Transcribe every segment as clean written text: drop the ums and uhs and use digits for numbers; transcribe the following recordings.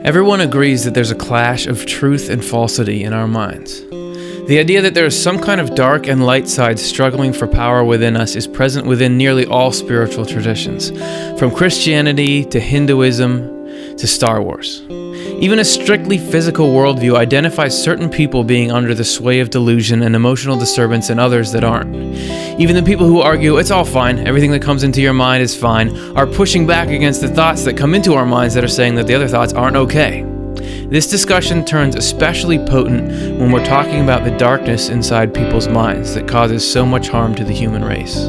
Everyone agrees that there's a clash of truth and falsity in our minds. The idea that there is some kind of dark and light side struggling for power within us is present within nearly all spiritual traditions, from Christianity to Hinduism to Star Wars. Even a strictly physical worldview identifies certain people being under the sway of delusion and emotional disturbance and others that aren't. Even the people who argue, it's all fine, everything that comes into your mind is fine, are pushing back against the thoughts that come into our minds that are saying that the other thoughts aren't okay. This discussion turns especially potent when we're talking about the darkness inside people's minds that causes so much harm to the human race.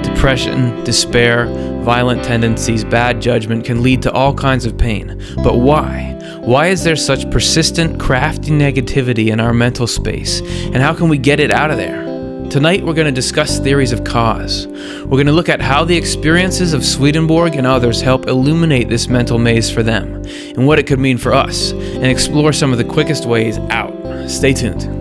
Depression, despair, violent tendencies, bad judgment can lead to all kinds of pain. But why? Why is there such persistent, crafty negativity in our mental space? And how can we get it out of there? Tonight we're going to discuss theories of cause. We're going to look at how the experiences of Swedenborg and others help illuminate this mental maze for them, and what it could mean for us, and explore some of the quickest ways out. Stay tuned.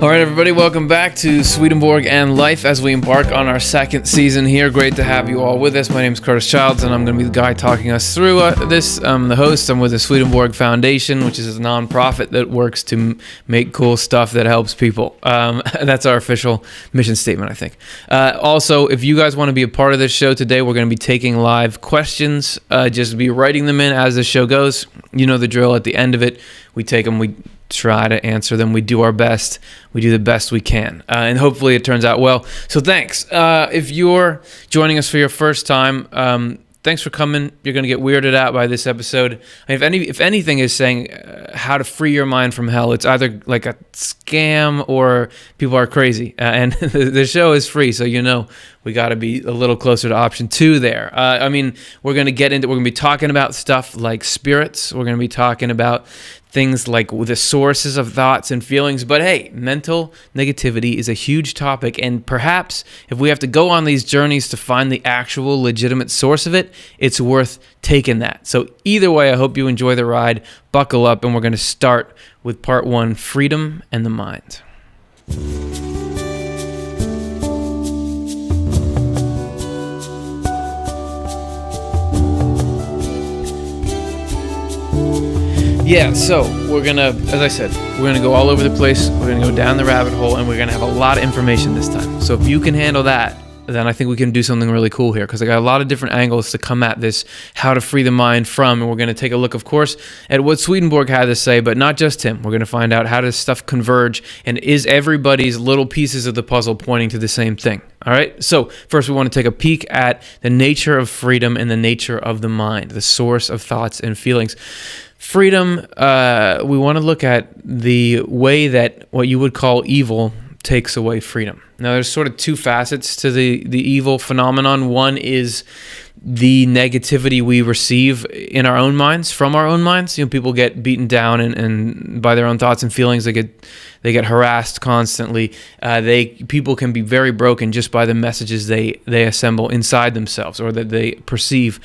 All right, everybody, welcome back to Swedenborg and Life as we embark on our second season here. Great to have you all with us. My name is Curtis Childs, and I'm going to be the guy talking us through this. I'm the host. I'm with the Swedenborg Foundation, which is a nonprofit that works to make cool stuff that helps people. That's our official mission statement, I think. Also, if you guys want to be a part of this show today, we're going to be taking live questions. Just be writing them in as the show goes. You know the drill. At the end of it, we take them, we try to answer them. We do our best. We do the best we can. And hopefully it turns out well. So thanks. If you're joining us for your first time, thanks for coming. You're going to get weirded out by this episode. If anything is saying how to free your mind from hell, it's either like a scam or people are crazy. And the show is free, so you know we got to be a little closer to option 2 there. We're going to be talking about stuff like spirits. We're going to be talking about things like the sources of thoughts and feelings. But hey, mental negativity is a huge topic, and perhaps if we have to go on these journeys to find the actual legitimate source of it, it's worth taking that. So either way, I hope you enjoy the ride. Buckle up, and we're going to start with part 1, Freedom and the Mind. Yeah, so we're going to, as I said, we're going to go all over the place. We're going to go down the rabbit hole, and we're going to have a lot of information this time. So if you can handle that, then I think we can do something really cool here, because I got a lot of different angles to come at this, how to free the mind from, and we're going to take a look, of course, at what Swedenborg had to say, but not just him. We're going to find out how does stuff converge, and is everybody's little pieces of the puzzle pointing to the same thing. All right, so first we want to take a peek at the nature of freedom and the nature of the mind, the source of thoughts and feelings. Freedom, we want to look at the way that what you would call evil takes away freedom. Now, there's sort of 2 facets to the evil phenomenon. One is the negativity we receive in our own minds, from our own minds. You know, people get beaten down and by their own thoughts and feelings. They get harassed constantly. People can be very broken just by the messages they assemble inside themselves or that they perceive.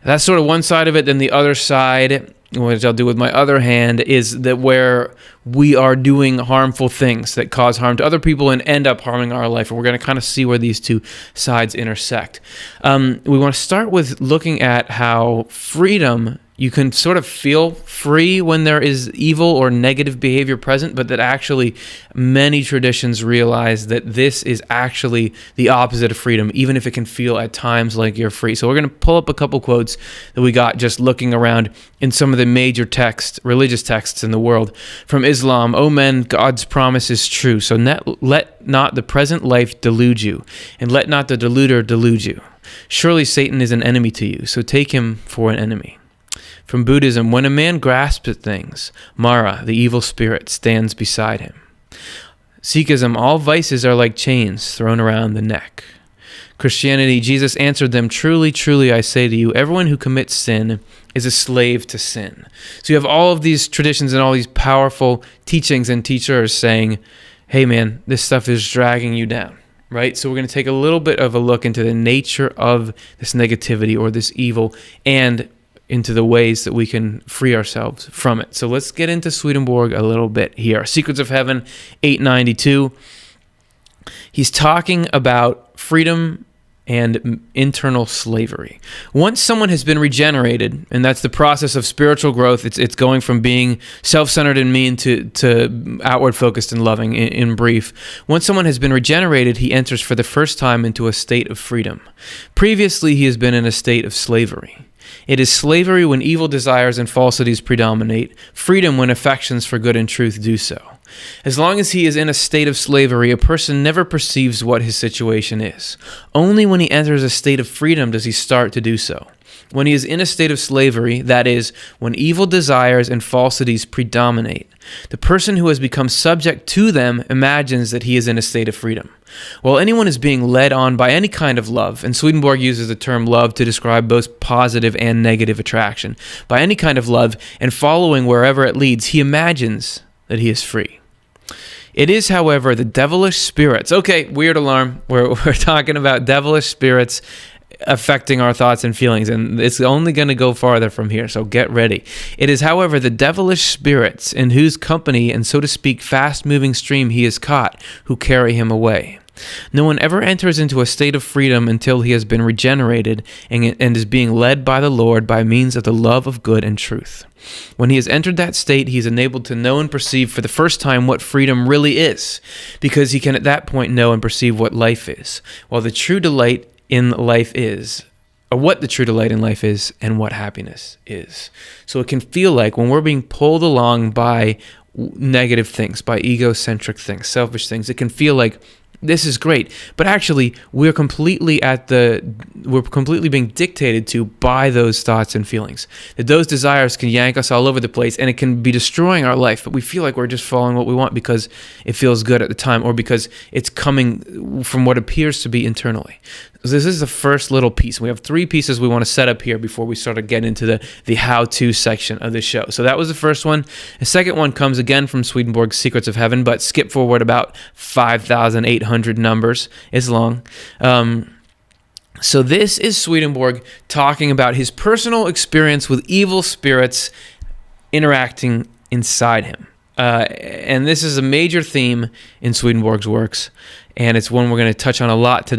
That's sort of one side of it. Then the other side, which I'll do with my other hand, is that where we are doing harmful things that cause harm to other people and end up harming our life. And we're going to kind of see where these 2 sides intersect. We want to start with looking at how freedom, you can sort of feel free when there is evil or negative behavior present, but that actually many traditions realize that this is actually the opposite of freedom, even if it can feel at times like you're free. So we're going to pull up a couple quotes that we got just looking around in some of the major religious texts in the world. From Islam, "O men, God's promise is true, so let not the present life delude you, and let not the deluder delude you. Surely Satan is an enemy to you, so take him for an enemy." From Buddhism, "When a man grasps at things, Mara, the evil spirit, stands beside him." Sikhism, "All vices are like chains thrown around the neck." Christianity, Jesus answered them, "Truly, truly, I say to you, everyone who commits sin is a slave to sin." So you have all of these traditions and all these powerful teachings and teachers saying, hey man, this stuff is dragging you down. right? So we're going to take a little bit of a look into the nature of this negativity or this evil and into the ways that we can free ourselves from it. So let's get into Swedenborg a little bit here. Secrets of Heaven, 892. He's talking about freedom and internal slavery. Once someone has been regenerated, and that's the process of spiritual growth, it's going from being self-centered and mean to outward focused and loving, in brief. Once someone has been regenerated, he enters for the first time into a state of freedom. Previously, he has been in a state of slavery. It is slavery when evil desires and falsities predominate, freedom when affections for good and truth do so. As long as he is in a state of slavery, a person never perceives what his situation is. Only when he enters a state of freedom does he start to do so. When he is in a state of slavery, that is, when evil desires and falsities predominate, the person who has become subject to them imagines that he is in a state of freedom. While anyone is being led on by any kind of love, and Swedenborg uses the term love to describe both positive and negative attraction, by any kind of love and following wherever it leads, he imagines that he is free. It is, however, the devilish spirits. Okay, weird alarm. We're talking about devilish spirits affecting our thoughts and feelings, and it's only going to go farther from here, so get ready. It is, however, the devilish spirits in whose company and, so to speak, fast-moving stream he is caught who carry him away. No one ever enters into a state of freedom until he has been regenerated and is being led by the Lord by means of the love of good and truth. When he has entered that state, he is enabled to know and perceive for the first time what freedom really is, because he can at that point know and perceive what life is, while the true delight in life is, or what the true delight in life is, and what happiness is. So it can feel like when we're being pulled along by negative things, by egocentric things, selfish things, it can feel like this is great, but actually we're completely being dictated to by those thoughts and feelings. That those desires can yank us all over the place, and it can be destroying our life, but we feel like we're just following what we want because it feels good at the time, or because it's coming from what appears to be internally. So this is the first little piece. We have 3 pieces we want to set up here before we start to get into the how-to section of the show. So that was the first one. The second one comes again from Swedenborg's Secrets of Heaven, but skip forward about 5,800 numbers. It's long. So this is Swedenborg talking about his personal experience with evil spirits interacting inside him. And this is a major theme in Swedenborg's works, and it's one we're going to touch on a lot today.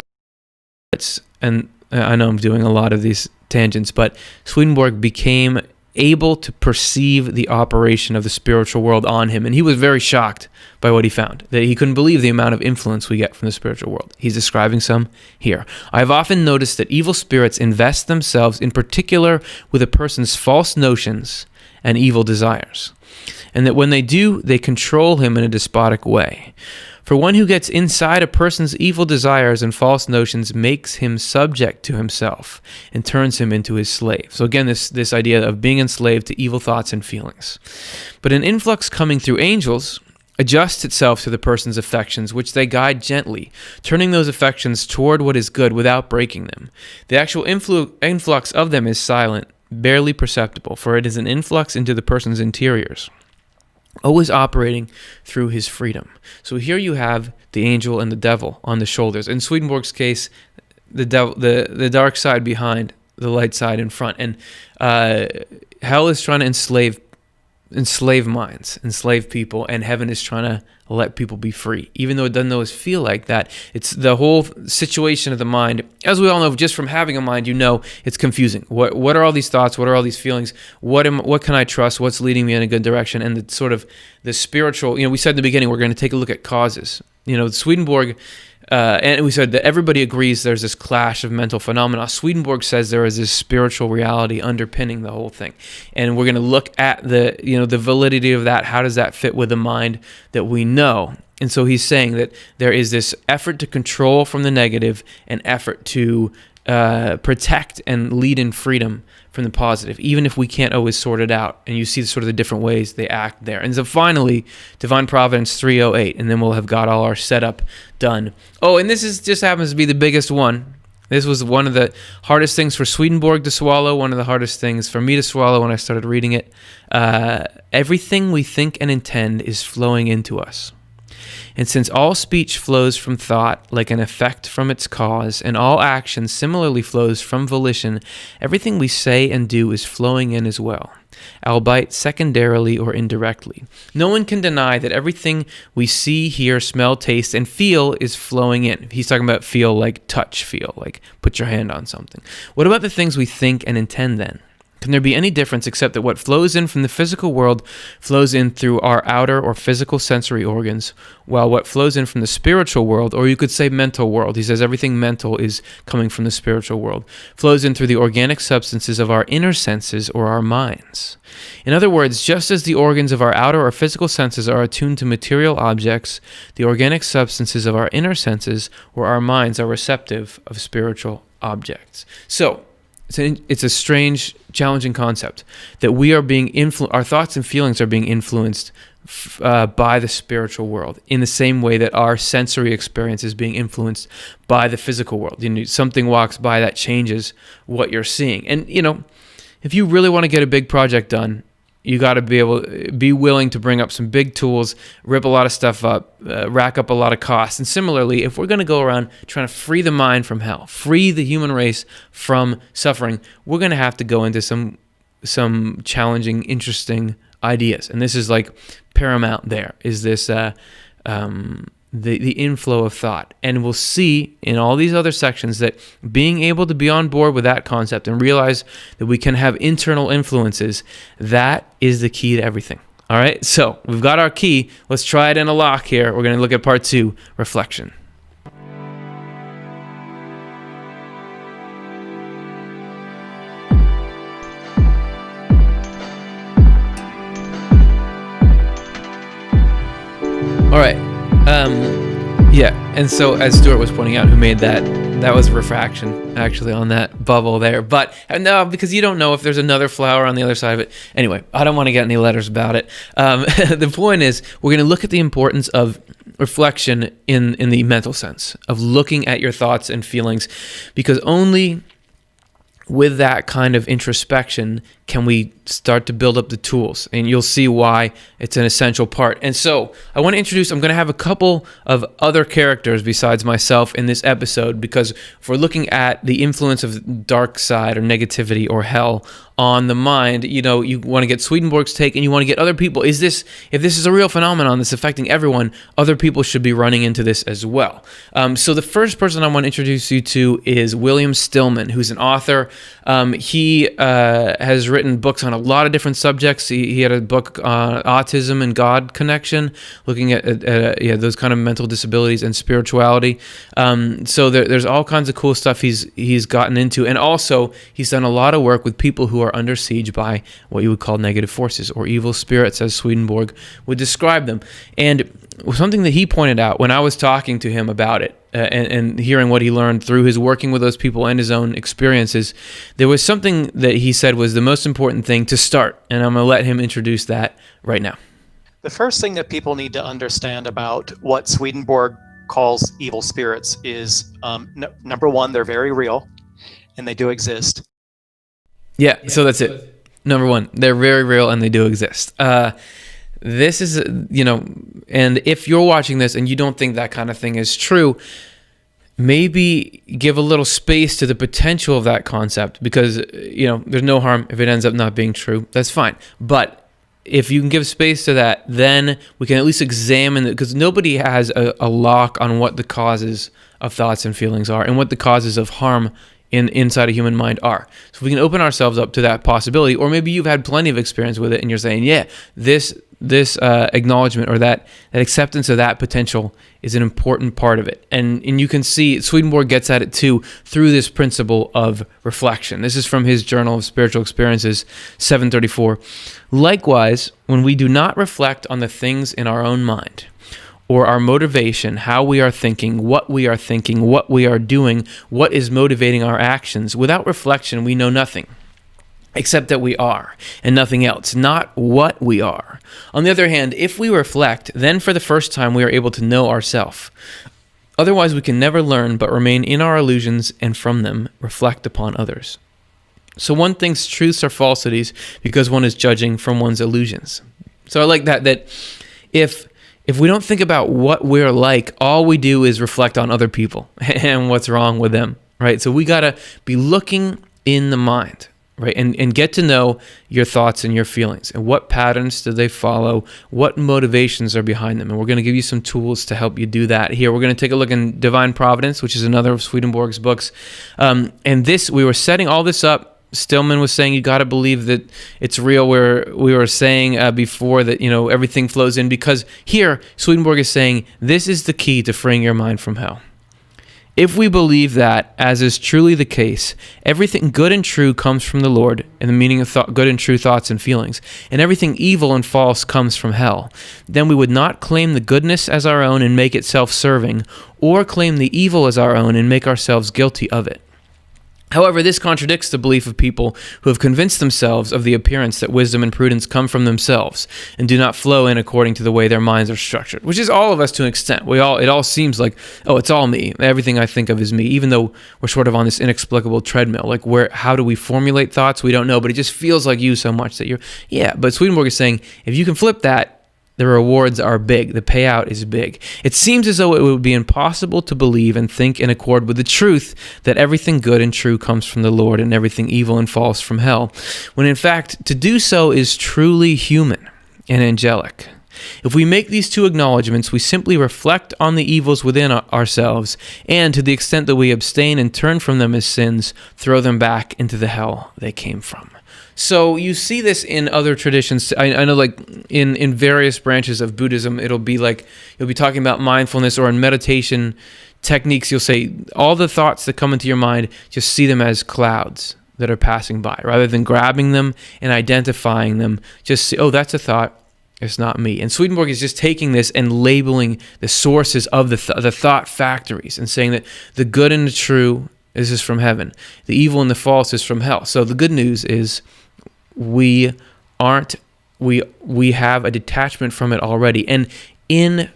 And I know I'm doing a lot of these tangents, but Swedenborg became able to perceive the operation of the spiritual world on him, and he was very shocked by what he found, that he couldn't believe the amount of influence we get from the spiritual world. He's describing some here. I have often noticed that evil spirits invest themselves in particular with a person's false notions and evil desires, and that when they do, they control him in a despotic way. For one who gets inside a person's evil desires and false notions makes him subject to himself and turns him into his slave. So again, this idea of being enslaved to evil thoughts and feelings. But an influx coming through angels adjusts itself to the person's affections, which they guide gently, turning those affections toward what is good without breaking them. The actual influx of them is silent, barely perceptible, for it is an influx into the person's interiors, always operating through his freedom. So here you have the angel and the devil on the shoulders. In Swedenborg's case, the dark side behind, the light side in front. And hell is trying to enslave minds, enslave people, and heaven is trying to let people be free. Even though it doesn't always feel like that, it's the whole situation of the mind. As we all know, just from having a mind, it's confusing. What are all these thoughts? What are all these feelings? What can I trust? What's leading me in a good direction? And the sort of the spiritual, we said in the beginning, we're going to take a look at causes. Swedenborg, and we said that everybody agrees there's this clash of mental phenomena. Swedenborg says there is this spiritual reality underpinning the whole thing. And we're going to look at the validity of that. How does that fit with the mind that we know? And so he's saying that there is this effort to control from the negative, an effort to protect and lead in freedom from the positive, even if we can't always sort it out. And you see sort of the different ways they act there. And so finally, Divine Providence 308, and then we'll have got all our setup done. Oh, and this just happens to be the biggest one. This was one of the hardest things for Swedenborg to swallow, one of the hardest things for me to swallow when I started reading it. Everything we think and intend is flowing into us. And since all speech flows from thought like an effect from its cause, and all action similarly flows from volition, everything we say and do is flowing in as well, albeit secondarily or indirectly. No one can deny that everything we see, hear, smell, taste, and feel is flowing in. He's talking about feel like touch feel, like put your hand on something. What about the things we think and intend then? Can there be any difference except that what flows in from the physical world flows in through our outer or physical sensory organs, while what flows in from the spiritual world, or you could say mental world, he says everything mental is coming from the spiritual world, flows in through the organic substances of our inner senses or our minds. In other words, just as the organs of our outer or physical senses are attuned to material objects, the organic substances of our inner senses or our minds are receptive of spiritual objects. So, it's a strange, challenging concept that we are being our thoughts and feelings are being influenced by the spiritual world in the same way that our sensory experience is being influenced by the physical world. Something walks by that changes what you're seeing. And, if you really want to get a big project done, you got to be willing to bring up some big tools, rip a lot of stuff up, rack up a lot of costs. And similarly, if we're going to go around trying to free the mind from hell, free the human race from suffering, we're going to have to go into some challenging, interesting ideas. And this is like paramount there, is this the inflow of thought. And we'll see in all these other sections that being able to be on board with that concept and realize that we can have internal influences, that is the key to everything. All right, so we've got our key. Let's try it in a lock here. We're going to look at part 2, reflection. All right. And so as Stuart was pointing out, who made that was refraction actually on that bubble there. But no, because you don't know if there's another flower on the other side of it. Anyway, I don't want to get any letters about it. The point is, we're going to look at the importance of reflection in the mental sense, of looking at your thoughts and feelings, because only with that kind of introspection can we start to build up the tools, and you'll see why it's an essential part. And so I'm going to have a couple of other characters besides myself in this episode, because if we're looking at the influence of dark side or negativity or hell on the mind, you want to get Swedenborg's take, and you want to get other people. If this is a real phenomenon that's affecting everyone, other people should be running into this as well. So the first person I want to introduce you to is William Stillman, who's an author. He has written books on a lot of different subjects. He had a book on autism and God connection, looking at those kind of mental disabilities and spirituality. So there's all kinds of cool stuff he's gotten into, and also he's done a lot of work with people who are under siege by what you would call negative forces or evil spirits, as Swedenborg would describe them. And something that he pointed out when I was talking to him about it, and hearing what he learned through his working with those people and his own experiences, there was something that he said was the most important thing to start, and I'm going to let him introduce that right now. The first thing that people need to understand about what Swedenborg calls evil spirits is, number one, they're very real, and they do exist. Yeah, so that's it. Number one, they're very real, and they do exist. This is, and if you're watching this and you don't think that kind of thing is true, maybe give a little space to the potential of that concept, because, there's no harm if it ends up not being true. That's fine. But if you can give space to that, then we can at least examine it, because nobody has a lock on what the causes of thoughts and feelings are and what the causes of harm inside a human mind are. So if we can open ourselves up to that possibility, or maybe you've had plenty of experience with it and you're saying, yeah, this acknowledgement or that acceptance of that potential is an important part of it. And you can see Swedenborg gets at it too through this principle of reflection. This is from his Journal of Spiritual Experiences, 734. Likewise, when we do not reflect on the things in our own mind, or our motivation, how we are thinking, what we are doing, what is motivating our actions, without reflection, we know nothing, except that we are, and nothing else, not what we are. On the other hand, if we reflect, then for the first time we are able to know ourselves. Otherwise, we can never learn, but remain in our illusions, and from them reflect upon others. So one thinks truths are falsities because one is judging from one's illusions. So I like that if if we don't think about what we're like, all we do is reflect on other people and what's wrong with them, right? So we got to be looking in the mind, right? And get to know your thoughts and your feelings and what patterns do they follow, what motivations are behind them. And we're going to give you some tools to help you do that here. We're going to take a look in Divine Providence, which is another of Swedenborg's books. And we were setting all this up. Stillman was saying you got to believe that it's real, where we were saying before that, everything flows in, because here Swedenborg is saying this is the key to freeing your mind from hell. If we believe that, as is truly the case, everything good and true comes from the Lord, and the meaning of good and true thoughts and feelings, and everything evil and false comes from hell, then we would not claim the goodness as our own and make it self-serving, or claim the evil as our own and make ourselves guilty of it. However, this contradicts the belief of people who have convinced themselves of the appearance that wisdom and prudence come from themselves and do not flow in according to the way their minds are structured, which is all of us to an extent. It all seems like, oh, it's all me. Everything I think of is me, even though we're sort of on this inexplicable treadmill. Like, how do we formulate thoughts? We don't know, but it just feels like you so much that but Swedenborg is saying, if you can flip that, the rewards are big. The payout is big. It seems as though it would be impossible to believe and think in accord with the truth that everything good and true comes from the Lord and everything evil and false from hell, when in fact to do so is truly human and angelic. If we make these two acknowledgments, we simply reflect on the evils within ourselves, and to the extent that we abstain and turn from them as sins, throw them back into the hell they came from. So you see this in other traditions. I know, like in various branches of Buddhism, it'll be like you'll be talking about mindfulness, or in meditation techniques, you'll say all the thoughts that come into your mind, just see them as clouds that are passing by, rather than grabbing them and identifying them. Just see, oh, that's a thought. It's not me. And Swedenborg is just taking this and labeling the sources of the thought factories, and saying that the good and the true is from heaven, the evil and the false is from hell. So the good news is we have a detachment from it already. And in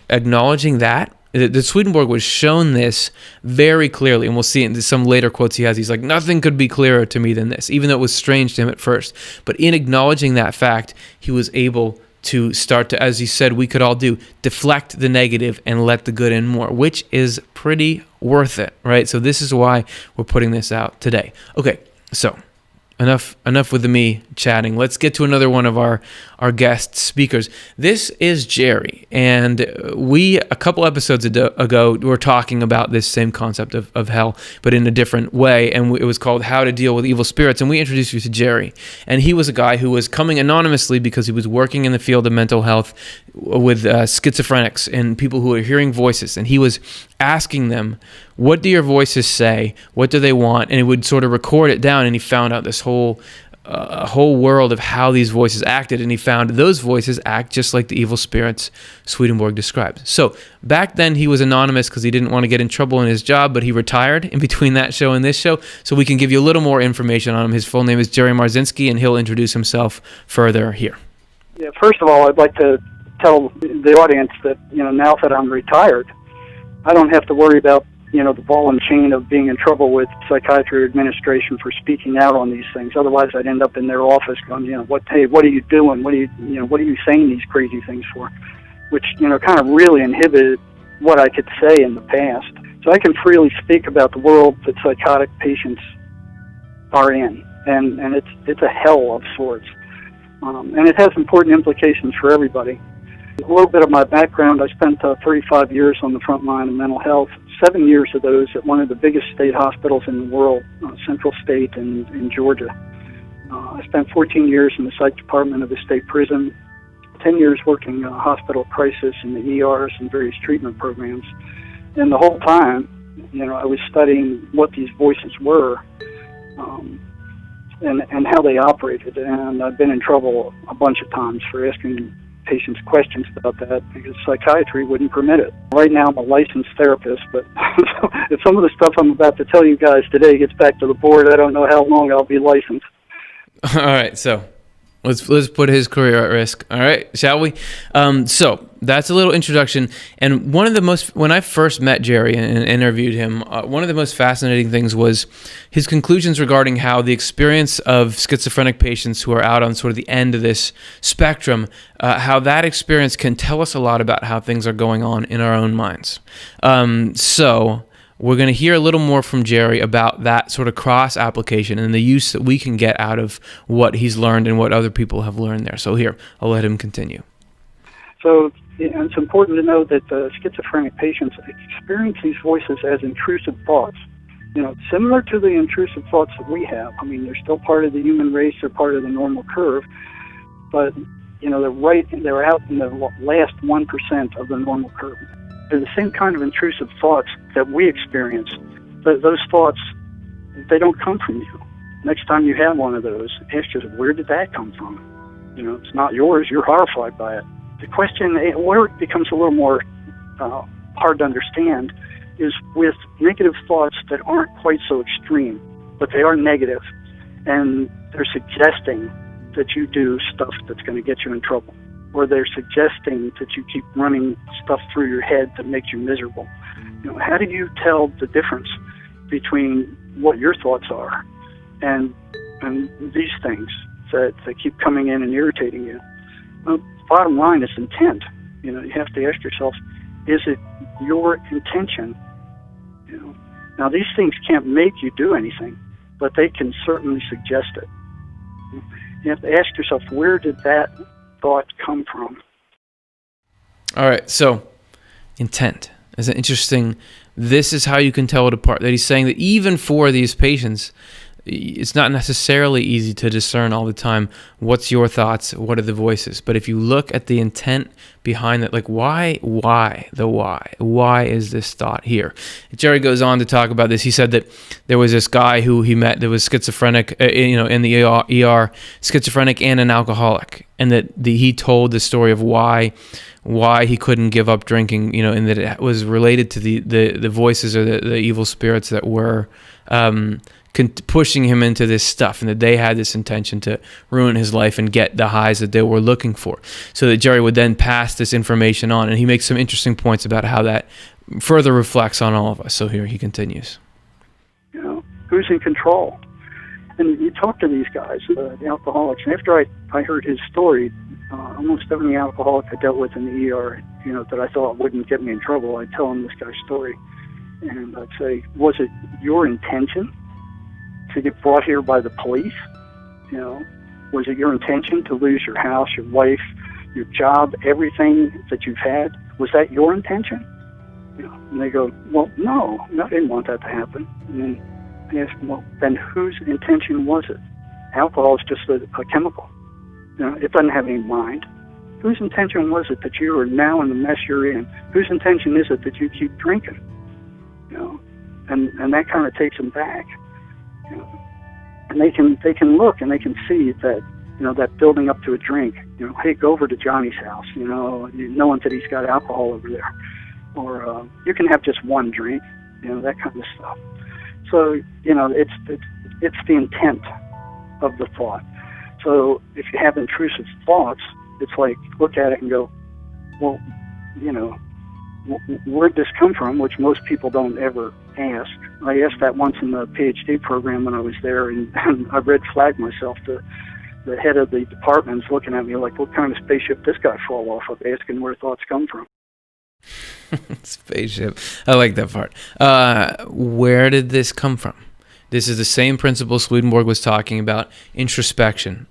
acknowledging that, the Swedenborg was shown this very clearly, and we'll see it in some later quotes he has. He's like, nothing could be clearer to me than this, even though it was strange to him at first. But in acknowledging that fact, he was able to start to, as he said we could all do, deflect the negative and let the good in more, which is pretty worth it, right? So this is why we're putting this out today. Okay, so enough with me chatting. Let's get to another one of our guest speakers. This is Jerry, and a couple episodes ago, were talking about this same concept of hell, but in a different way, and it was called How to Deal with Evil Spirits, and we introduced you to Jerry. And he was a guy who was coming anonymously because he was working in the field of mental health with schizophrenics and people who are hearing voices, and he was asking them, what do your voices say? What do they want? And he would sort of record it down, and he found out this whole world of how these voices acted, and he found those voices act just like the evil spirits Swedenborg described. So back then he was anonymous because he didn't want to get in trouble in his job, but he retired in between that show and this show, so we can give you a little more information on him. His full name is Jerry Marzinsky, and he'll introduce himself further here. Yeah, first of all, I'd like to tell the audience that, now that I'm retired, I don't have to worry about, the ball and chain of being in trouble with psychiatry administration for speaking out on these things. Otherwise, I'd end up in their office going, what are you doing? What are you saying these crazy things for? Which, kind of really inhibited what I could say in the past. So I can freely speak about the world that psychotic patients are in, and it's a hell of sorts. And it has important implications for everybody. A little bit of my background, I spent 35 years on the front line of mental health, 7 years of those at one of the biggest state hospitals in the world, Central State in Georgia. I spent 14 years in the psych department of the state prison, 10 years working hospital crisis in the ERs and various treatment programs. And the whole time, I was studying what these voices were and how they operated. And I've been in trouble a bunch of times for asking patients questions about that because psychiatry wouldn't permit it. Right now I'm a licensed therapist, but if some of the stuff I'm about to tell you guys today gets back to the board, I don't know how long I'll be licensed. All right, so let's put his career at risk. All right, shall we? So that's a little introduction. And when I first met Jerry and interviewed him, one of the most fascinating things was his conclusions regarding how the experience of schizophrenic patients who are out on sort of the end of this spectrum, how that experience can tell us a lot about how things are going on in our own minds. So we're going to hear a little more from Jerry about that sort of cross application and the use that we can get out of what he's learned and what other people have learned there. So here, I'll let him continue. So it's important to know that schizophrenic patients experience these voices as intrusive thoughts. Similar to the intrusive thoughts that we have. I mean, they're still part of the human race, they're part of the normal curve, but they're out in the last 1% of the normal curve. They're the same kind of intrusive thoughts that we experience. But those thoughts, they don't come from you. Next time you have one of those, ask yourself, where did that come from? It's not yours, you're horrified by it. The question, where it becomes a little more hard to understand, is with negative thoughts that aren't quite so extreme, but they are negative, and they're suggesting that you do stuff that's going to get you in trouble, or they're suggesting that you keep running stuff through your head that makes you miserable. How do you tell the difference between what your thoughts are and these things that keep coming in and irritating you? Well, bottom line is intent. You have to ask yourself, is it your intention? Now these things can't make you do anything, but they can certainly suggest it. You have to ask yourself, where did that thought come from? All right, so intent is an interesting. This is how you can tell it apart. That he's saying that even for these patients, it's not necessarily easy to discern all the time what's your thoughts, what are the voices. But if you look at the intent behind it, like why is this thought here? Jerry goes on to talk about this. He said that there was this guy who he met that was schizophrenic, in the ER, schizophrenic and an alcoholic, and that he told the story of why he couldn't give up drinking, and that it was related to the voices or the evil spirits that were pushing him into this stuff, and that they had this intention to ruin his life and get the highs that they were looking for. So that Jerry would then pass this information on, and he makes some interesting points about how that further reflects on all of us. So here he continues. Who's in control? And you talk to these guys, the alcoholics, and after I heard his story, almost every alcoholic I dealt with in the ER, that I thought wouldn't get me in trouble, I'd tell him this guy's story. And I'd say, was it your intention to get brought here by the police? Was it your intention to lose your house, your wife, your job, everything that you've had? Was that your intention? And they go, well, no, I didn't want that to happen. And then I ask them, well, then whose intention was it? Alcohol is just a chemical. It doesn't have any mind. Whose intention was it that you are now in the mess you're in? Whose intention is it that you keep drinking? And that kind of takes them back. And they can look and they can see that, that building up to a drink. Hey, go over to Johnny's house. Knowing that he's got alcohol over there, or you can have just one drink. That kind of stuff. So it's the intent of the thought. So if you have intrusive thoughts, it's like look at it and go, well, where'd this come from? Which most people don't ever ask. I asked that once in the PhD program when I was there, and I red flagged myself. The head of the department's looking at me like, what kind of spaceship this guy fall off of, asking where thoughts come from. Spaceship. I like that part. Where did this come from? This is the same principle Swedenborg was talking about, introspection,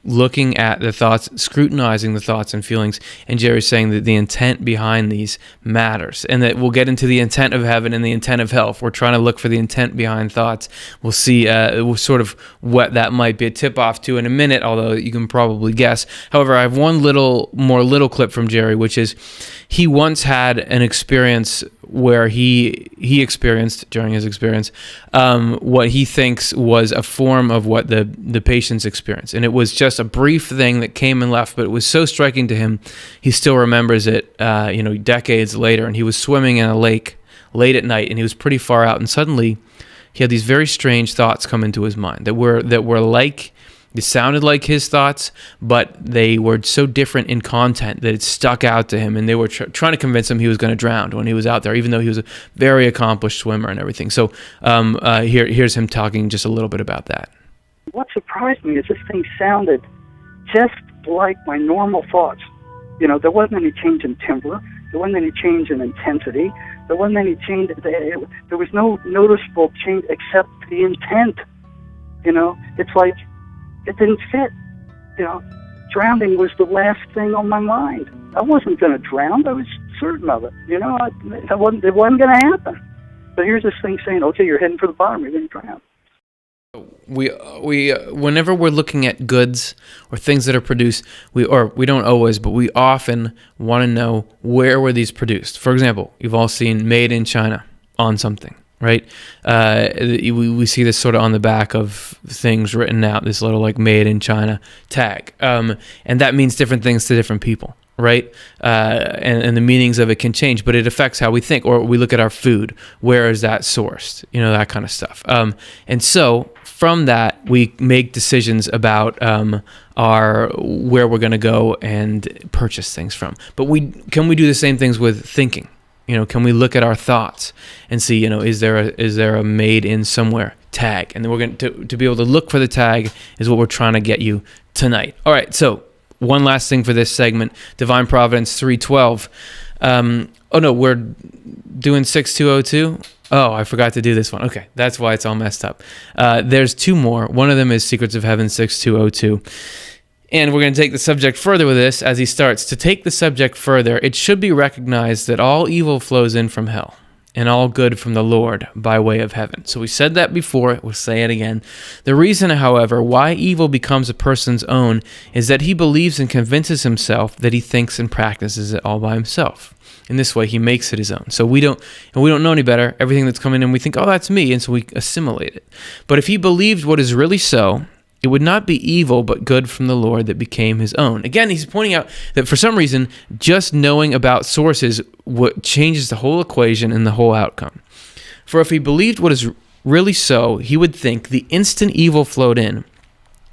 looking at the thoughts, scrutinizing the thoughts and feelings. And Jerry's saying that the intent behind these matters, and that we'll get into the intent of heaven and the intent of hell. If we're trying to look for the intent behind thoughts, we'll see sort of what that might be a tip-off to in a minute, although you can probably guess. However, I have one little clip from Jerry, which is he once had an experience where he experienced, during his experience, what he thinks was a form of what the patients experienced. And it was just a brief thing that came and left, but it was so striking to him, he still remembers it, decades later. And he was swimming in a lake late at night, and he was pretty far out, and suddenly he had these very strange thoughts come into his mind that were like They sounded like his thoughts, but they were so different in content that it stuck out to him, and they were trying to convince him he was going to drown when he was out there, even though he was a very accomplished swimmer and everything. So here's him talking just a little bit about that. What surprised me is this thing sounded just like my normal thoughts. There wasn't any change in timbre. There wasn't any change in intensity. There wasn't any change. There was no noticeable change except the intent. It's like it didn't fit. Drowning was the last thing on my mind. I wasn't going to drown. I was certain of it. It wasn't going to happen. But here's this thing saying, okay, you're heading for the bottom. You're going to drown. We whenever we're looking at goods or things that are produced, we don't always, but we often want to know where were these produced. For example, you've all seen "Made in China" on something, right? We see this sort of on the back of things written out, this little like "Made in China" tag, and that means different things to different people, right? And the meanings of it can change, but it affects how we think. Or we look at our food. Where is that sourced? That kind of stuff. And so from that, we make decisions about where we're going to go and purchase things from. But can we do the same things with thinking? Can we look at our thoughts and see, is there a made in somewhere tag? And then we're going to be able to look for the tag is what we're trying to get you tonight. All right, so one last thing for this segment, Divine Providence 312. We're doing 6202. Oh, I forgot to do this one. Okay, that's why it's all messed up. There's two more. One of them is Secrets of Heaven 6202. And we're going to take the subject further with this as he starts. To take the subject further, it should be recognized that all evil flows in from hell, and all good from the Lord by way of heaven. So we said that before, we'll say it again. The reason, however, why evil becomes a person's own is that he believes and convinces himself that he thinks and practices it all by himself. In this way, he makes it his own. So we don't know any better. Everything that's coming in, we think, oh, that's me, and so we assimilate it. But if he believed what is really so, it would not be evil, but good from the Lord that became his own. Again, he's pointing out that for some reason, just knowing about sources changes the whole equation and the whole outcome. For if he believed what is really so, he would think the instant evil flowed in,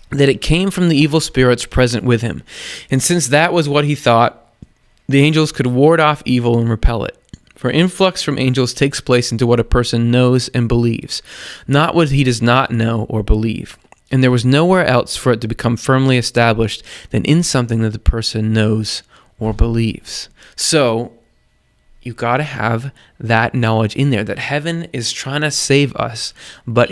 that it came from the evil spirits present with him. And since that was what he thought, the angels could ward off evil and repel it. For influx from angels takes place into what a person knows and believes, not what he does not know or believe. And there was nowhere else for it to become firmly established than in something that the person knows or believes. So you got to have that knowledge in there, that heaven is trying to save us, but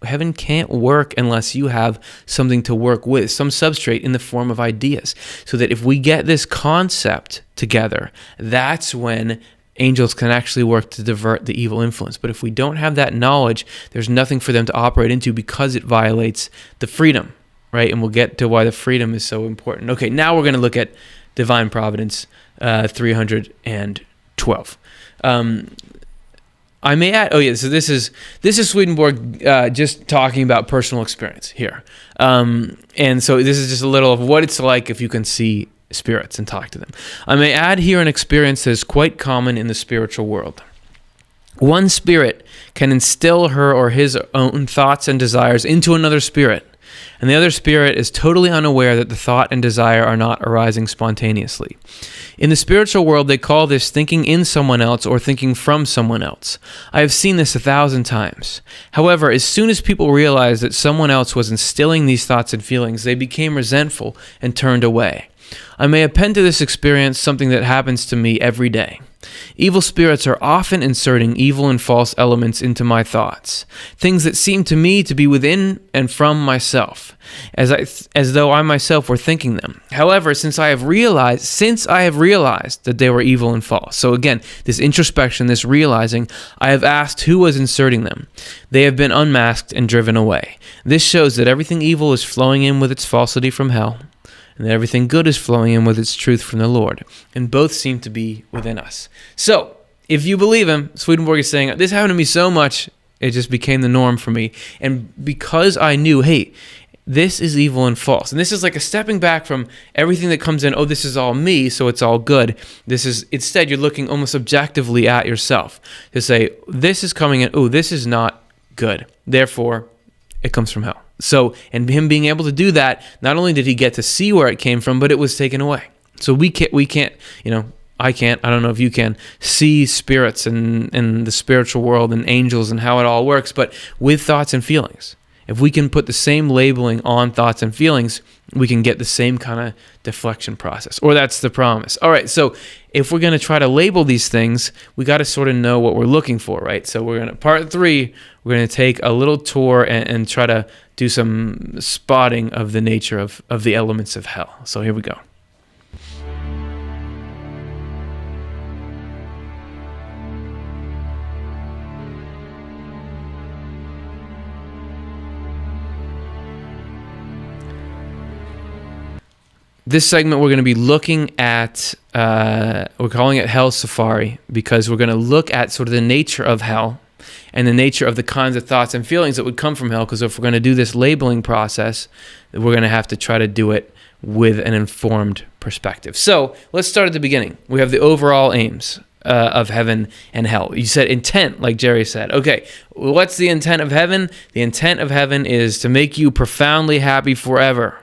heaven can't work unless you have something to work with, some substrate in the form of ideas. So that if we get this concept together, that's when angels can actually work to divert the evil influence. But if we don't have that knowledge, there's nothing for them to operate into because it violates the freedom, right? And we'll get to why the freedom is so important. Okay, now we're going to look at Divine Providence 312. I may add, so this is Swedenborg just talking about personal experience here. And so this is just a little of what it's like if you can see spirits and talk to them. I may add here an experience that is quite common in the spiritual world. One spirit can instill her or his own thoughts and desires into another spirit, and the other spirit is totally unaware that the thought and desire are not arising spontaneously. In the spiritual world, they call this thinking in someone else or thinking from someone else. I have seen this 1,000 times. However, as soon as people realized that someone else was instilling these thoughts and feelings, they became resentful and turned away. I may append to this experience something that happens to me every day. Evil spirits are often inserting evil and false elements into my thoughts, things that seem to me to be within and from myself, as though I myself were thinking them. However, since I have realized that they were evil and false, so again, this introspection, this realizing, I have asked who was inserting them. They have been unmasked and driven away. This shows that everything evil is flowing in with its falsity from hell, and that everything good is flowing in with its truth from the Lord, and both seem to be within us. So, if you believe him, Swedenborg is saying, this happened to me so much, it just became the norm for me. And because I knew, hey, this is evil and false. And this is like a stepping back from everything that comes in, oh, this is all me, so it's all good. Instead, you're looking almost objectively at yourself to say, this is coming in, oh, this is not good. Therefore, it comes from hell. So, and him being able to do that, not only did he get to see where it came from, but it was taken away. So we can't, I can't, I don't know if you can, see spirits and the spiritual world and angels and how it all works, but with thoughts and feelings. If we can put the same labeling on thoughts and feelings, we can get the same kind of deflection process, or that's the promise. All right, so if we're going to try to label these things, we got to sort of know what we're looking for, right? So we're going to, part 3, we're going to take a little tour and try to do some spotting of the nature of the elements of hell. So here we go. This segment, we're going to be looking at, we're calling it Hell Safari, because we're going to look at sort of the nature of hell and the nature of the kinds of thoughts and feelings that would come from hell, because if we're going to do this labeling process, we're going to have to try to do it with an informed perspective. So let's start at the beginning. We have the overall aims of heaven and hell. You said intent, like Jerry said. Okay, what's the intent of heaven? The intent of heaven is to make you profoundly happy forever.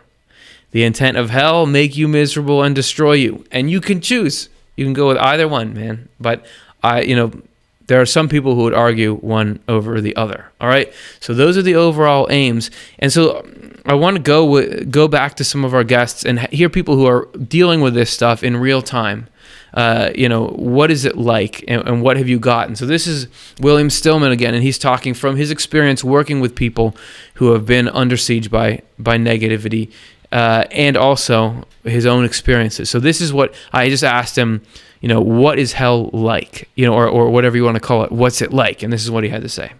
The intent of hell, make you miserable and destroy you. And you can choose. You can go with either one, man. But there are some people who would argue one over the other. All right? So those are the overall aims. And so I want to go back to some of our guests and hear people who are dealing with this stuff in real time. What is it like and what have you gotten? So this is William Stillman again, and he's talking from his experience working with people who have been under siege by negativity, and also his own experiences. So this is what I just asked him, what is hell like? Or whatever you want to call it. What's it like? And this is what he had to say.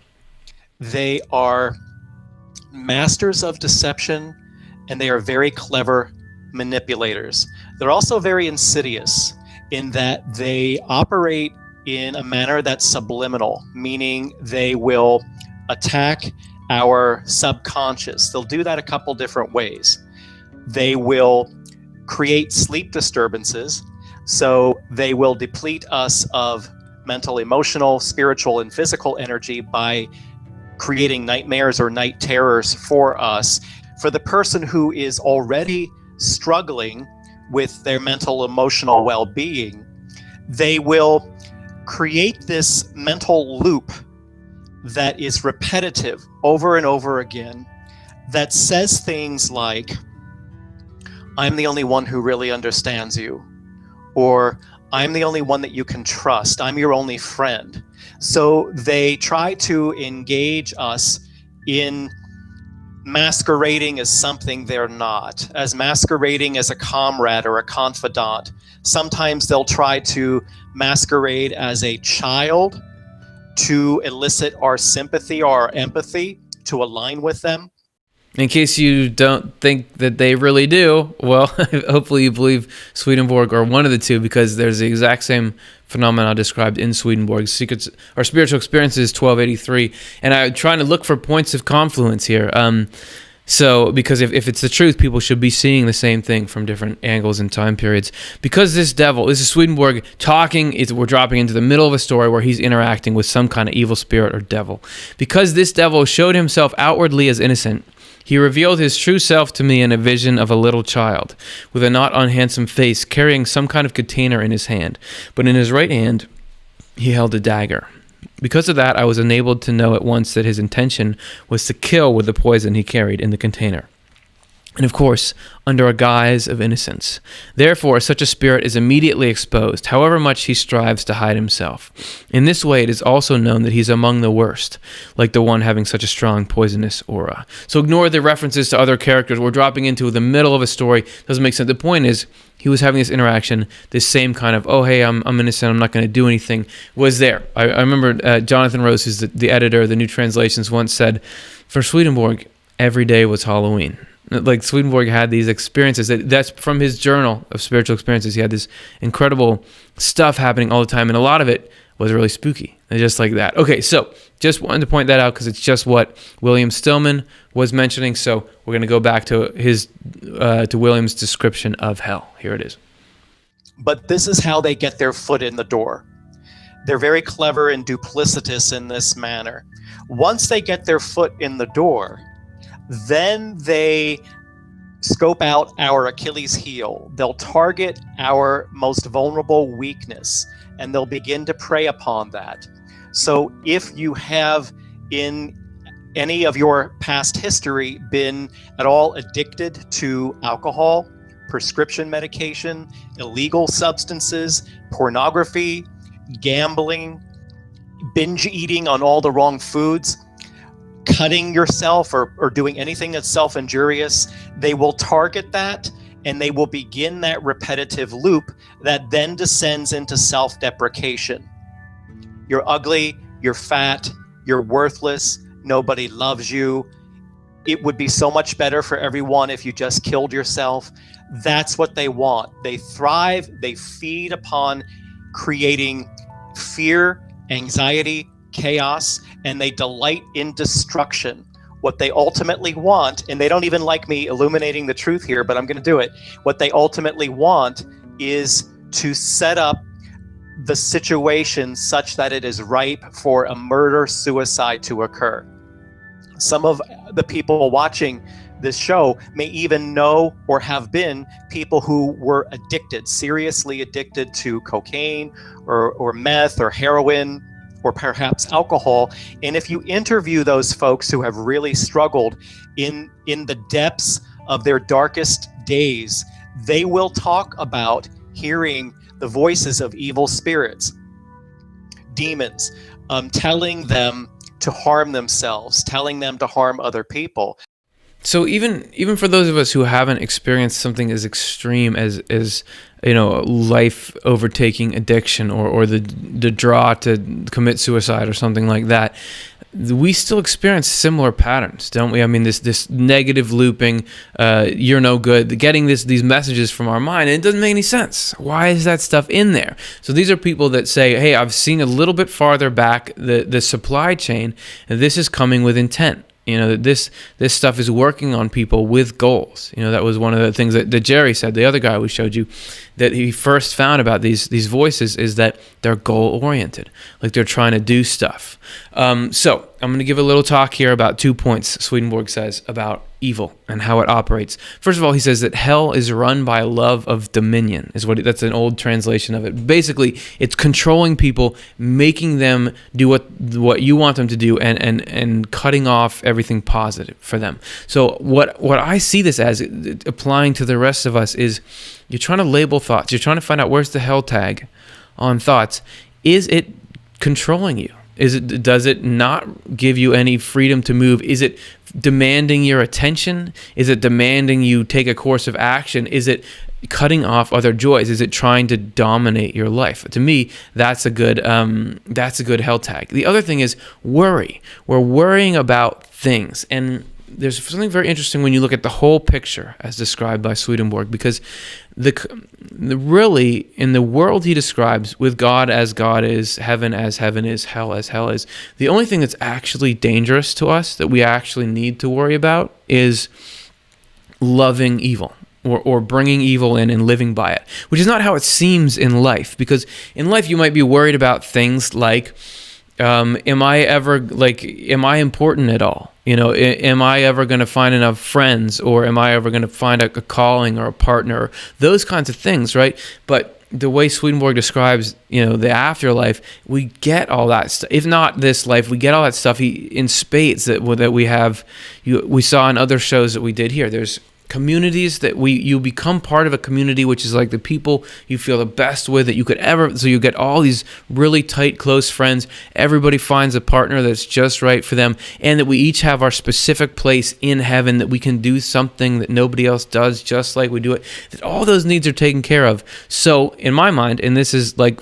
They are masters of deception, and they are very clever manipulators. They're also very insidious in that they operate in a manner that's subliminal, meaning they will attack our subconscious. They'll do that a couple different ways. They will create sleep disturbances, so they will deplete us of mental, emotional, spiritual, and physical energy by creating nightmares or night terrors for us. For the person who is already struggling with their mental, emotional well-being, they will create this mental loop that is repetitive over and over again, that says things like, I'm the only one who really understands you, or I'm the only one that you can trust, I'm your only friend. So they try to engage us in masquerading as something they're not, as masquerading as a comrade or a confidant. Sometimes they'll try to masquerade as a child to elicit our sympathy or our empathy, to align with them. In case you don't think that they really do, well, hopefully you believe Swedenborg or one of the two, because there's the exact same phenomena described in Swedenborg's Secrets or Spiritual Experiences 1283. And I'm trying to look for points of confluence here. So, because if it's the truth, people should be seeing the same thing from different angles and time periods. Because this is Swedenborg talking, we're dropping into the middle of a story where he's interacting with some kind of evil spirit or devil. Because this devil showed himself outwardly as innocent, he revealed his true self to me in a vision of a little child, with a not unhandsome face, carrying some kind of container in his hand. But in his right hand, he held a dagger. Because of that, I was enabled to know at once that his intention was to kill with the poison he carried in the container. And of course, under a guise of innocence. Therefore, such a spirit is immediately exposed, however much he strives to hide himself. In this way, it is also known that he's among the worst, like the one having such a strong poisonous aura. So ignore the references to other characters. We're dropping into the middle of a story. Doesn't make sense. The point is, he was having this interaction, this same kind of, oh, hey, I'm innocent, I'm not going to do anything, was there. I remember Jonathan Rose, who's the editor of the New Translations, once said, for Swedenborg, every day was Halloween. Like Swedenborg had these experiences. That's from his journal of spiritual experiences. He had this incredible stuff happening all the time, and a lot of it was really spooky, just like that. Okay, so just wanted to point that out because it's just what William Stillman was mentioning. So we're going to go back to to William's description of hell. Here it is. But this is how they get their foot in the door. They're very clever and duplicitous in this manner. Once they get their foot in the door, Then they scope out our Achilles heel. They'll target our most vulnerable weakness, and they'll begin to prey upon that. So if you have in any of your past history been at all addicted to alcohol, prescription medication, illegal substances, pornography, gambling, binge eating on all the wrong foods, cutting yourself or doing anything that's self-injurious, they will target that, and they will begin that repetitive loop that then descends into self-deprecation. You're ugly, you're fat, you're worthless, nobody loves you. It would be so much better for everyone if you just killed yourself. That's what they want. They thrive, they feed upon creating fear, anxiety, chaos, and they delight in destruction. What they ultimately want, and they don't even like me illuminating the truth here, but I'm going to do it. What they ultimately want is to set up the situation such that it is ripe for a murder-suicide to occur. Some of the people watching this show may even know or have been people who were addicted, seriously addicted to cocaine or meth or heroin or perhaps alcohol. And if you interview those folks who have really struggled in the depths of their darkest days, they will talk about hearing the voices of evil spirits, demons, telling them to harm themselves, telling them to harm other people. So even for those of us who haven't experienced something as extreme as life overtaking addiction or the draw to commit suicide or something like that, we still experience similar patterns, don't we? I mean, this negative looping, you're no good, getting these messages from our mind, and it doesn't make any sense. Why is that stuff in there? So these are people that say, hey, I've seen a little bit farther back the supply chain, and this is coming with intent. This stuff is working on people with goals. That was one of the things that Jerry said, the other guy we showed you, that he first found about these voices is that they're goal-oriented, like they're trying to do stuff. So I'm going to give a little talk here about 2 points Swedenborg says about evil and how it operates. First of all, he says that hell is run by a love of dominion. That's an old translation of it. Basically, it's controlling people, making them do what you want them to do, and cutting off everything positive for them. So what I see this as, applying to the rest of us, is you're trying to label thoughts. You're trying to find out where's the hell tag on thoughts. Is it controlling you? Does it not give you any freedom to move? Is it demanding your attention? Is it demanding you take a course of action? Is it cutting off other joys? Is it trying to dominate your life? To me, that's a good hell tag. The other thing is worry. We're worrying about things, and there's something very interesting when you look at the whole picture as described by Swedenborg, because really in the world he describes, with God as God is, heaven as heaven is, hell as hell is, the only thing that's actually dangerous to us that we actually need to worry about is loving evil. Or bringing evil in and living by it, which is not how it seems in life. Because in life you might be worried about things like, am I important at all? Am I ever going to find enough friends, or am I ever going to find a calling or a partner? Those kinds of things, right? But the way Swedenborg describes, the afterlife, we get all that stuff. If not this life, we get all that stuff in spades that we have. We saw in other shows that we did here. There's communities that you become part of a community, which is like the people you feel the best with that you could ever. So you get all these really tight, close friends. Everybody finds a partner that's just right for them, and that we each have our specific place in heaven, that we can do something that nobody else does, just like we do it. That all those needs are taken care of. So in my mind, and this is like,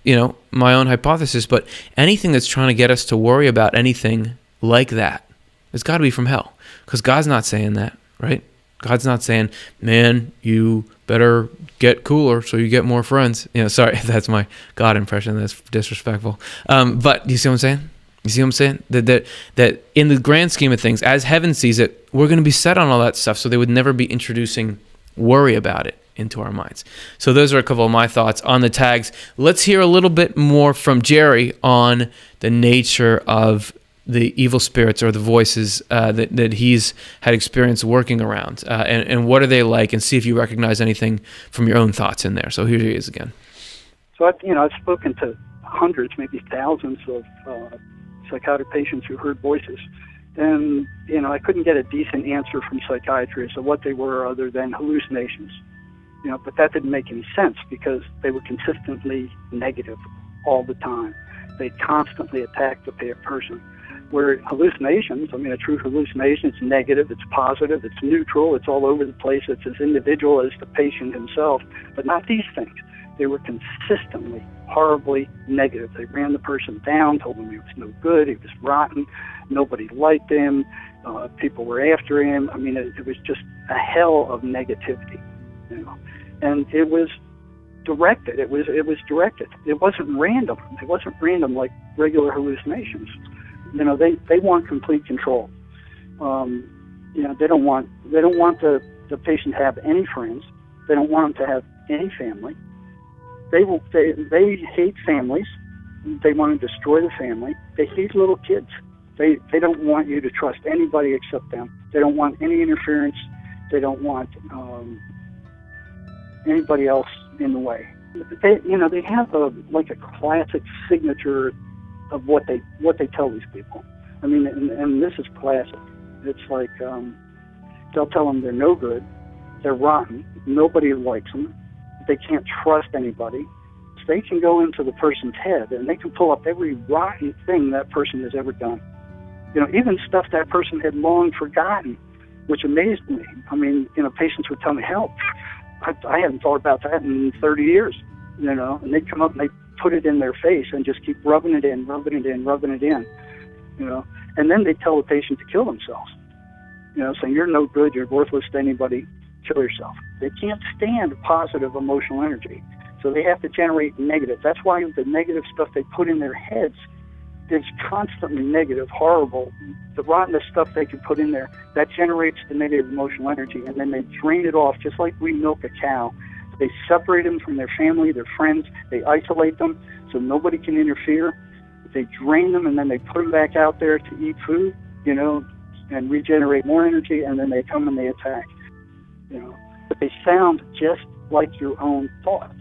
my own hypothesis, but anything that's trying to get us to worry about anything like that, it's got to be from hell, because God's not saying that, right? God's not saying, man, you better get cooler so you get more friends. Sorry if that's my God impression. That's disrespectful. But you see what I'm saying? You see what I'm saying? That in the grand scheme of things, as heaven sees it, we're going to be set on all that stuff, so they would never be introducing worry about it into our minds. So those are a couple of my thoughts on the tags. Let's hear a little bit more from Jerry on the nature of the evil spirits or the voices that he's had experience working around, and what are they like, and see if you recognize anything from your own thoughts in there. So here he is again. So I've spoken to hundreds, maybe thousands of psychotic patients who heard voices, and I couldn't get a decent answer from psychiatrists of what they were other than hallucinations. But that didn't make any sense because they were consistently negative all the time. They constantly attacked the person. Where hallucinations, a true hallucination, it's negative, it's positive, it's neutral, it's all over the place, it's as individual as the patient himself, but not these things. They were consistently horribly negative. They ran the person down, told him he was no good, he was rotten, nobody liked him, people were after him. It was just a hell of negativity. And it was directed. It was directed. It wasn't random. It wasn't random like regular hallucinations. They want complete control. They don't want the patient to have any friends. They don't want them to have any family. They hate families. They want to destroy the family. They hate little kids. They don't want you to trust anybody except them. They don't want any interference. They don't want anybody else in the way. They have a classic signature of what they tell these people. And this is classic. It's like they'll tell them they're no good, they're rotten, nobody likes them, they can't trust anybody. So they can go into the person's head and they can pull up every rotten thing that person has ever done. Even stuff that person had long forgotten, which amazed me. Patients would tell me, "Help! I hadn't thought about that in 30 years." And they'd come up and they put it in their face and just keep rubbing it in. And then they tell the patient to kill themselves. Saying you're no good, you're worthless to anybody, kill yourself. They can't stand positive emotional energy, so they have to generate negative. That's why the negative stuff they put in their heads is constantly negative, horrible. The rottenness stuff they can put in there, that generates the negative emotional energy, and then they drain it off just like we milk a cow. They separate them from their family, their friends, they isolate them so nobody can interfere. They drain them and then they put them back out there to eat food, and regenerate more energy, and then they come and they attack. But they sound just like your own thoughts.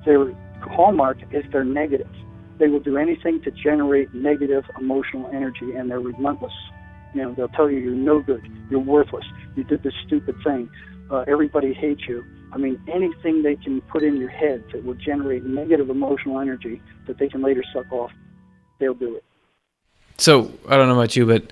Their hallmark is they're negative. They will do anything to generate negative emotional energy, and they're relentless. They'll tell you you're no good, you're worthless, you did this stupid thing, everybody hates you. Anything they can put in your head that will generate negative emotional energy that they can later suck off, they'll do it. So, I don't know about you, but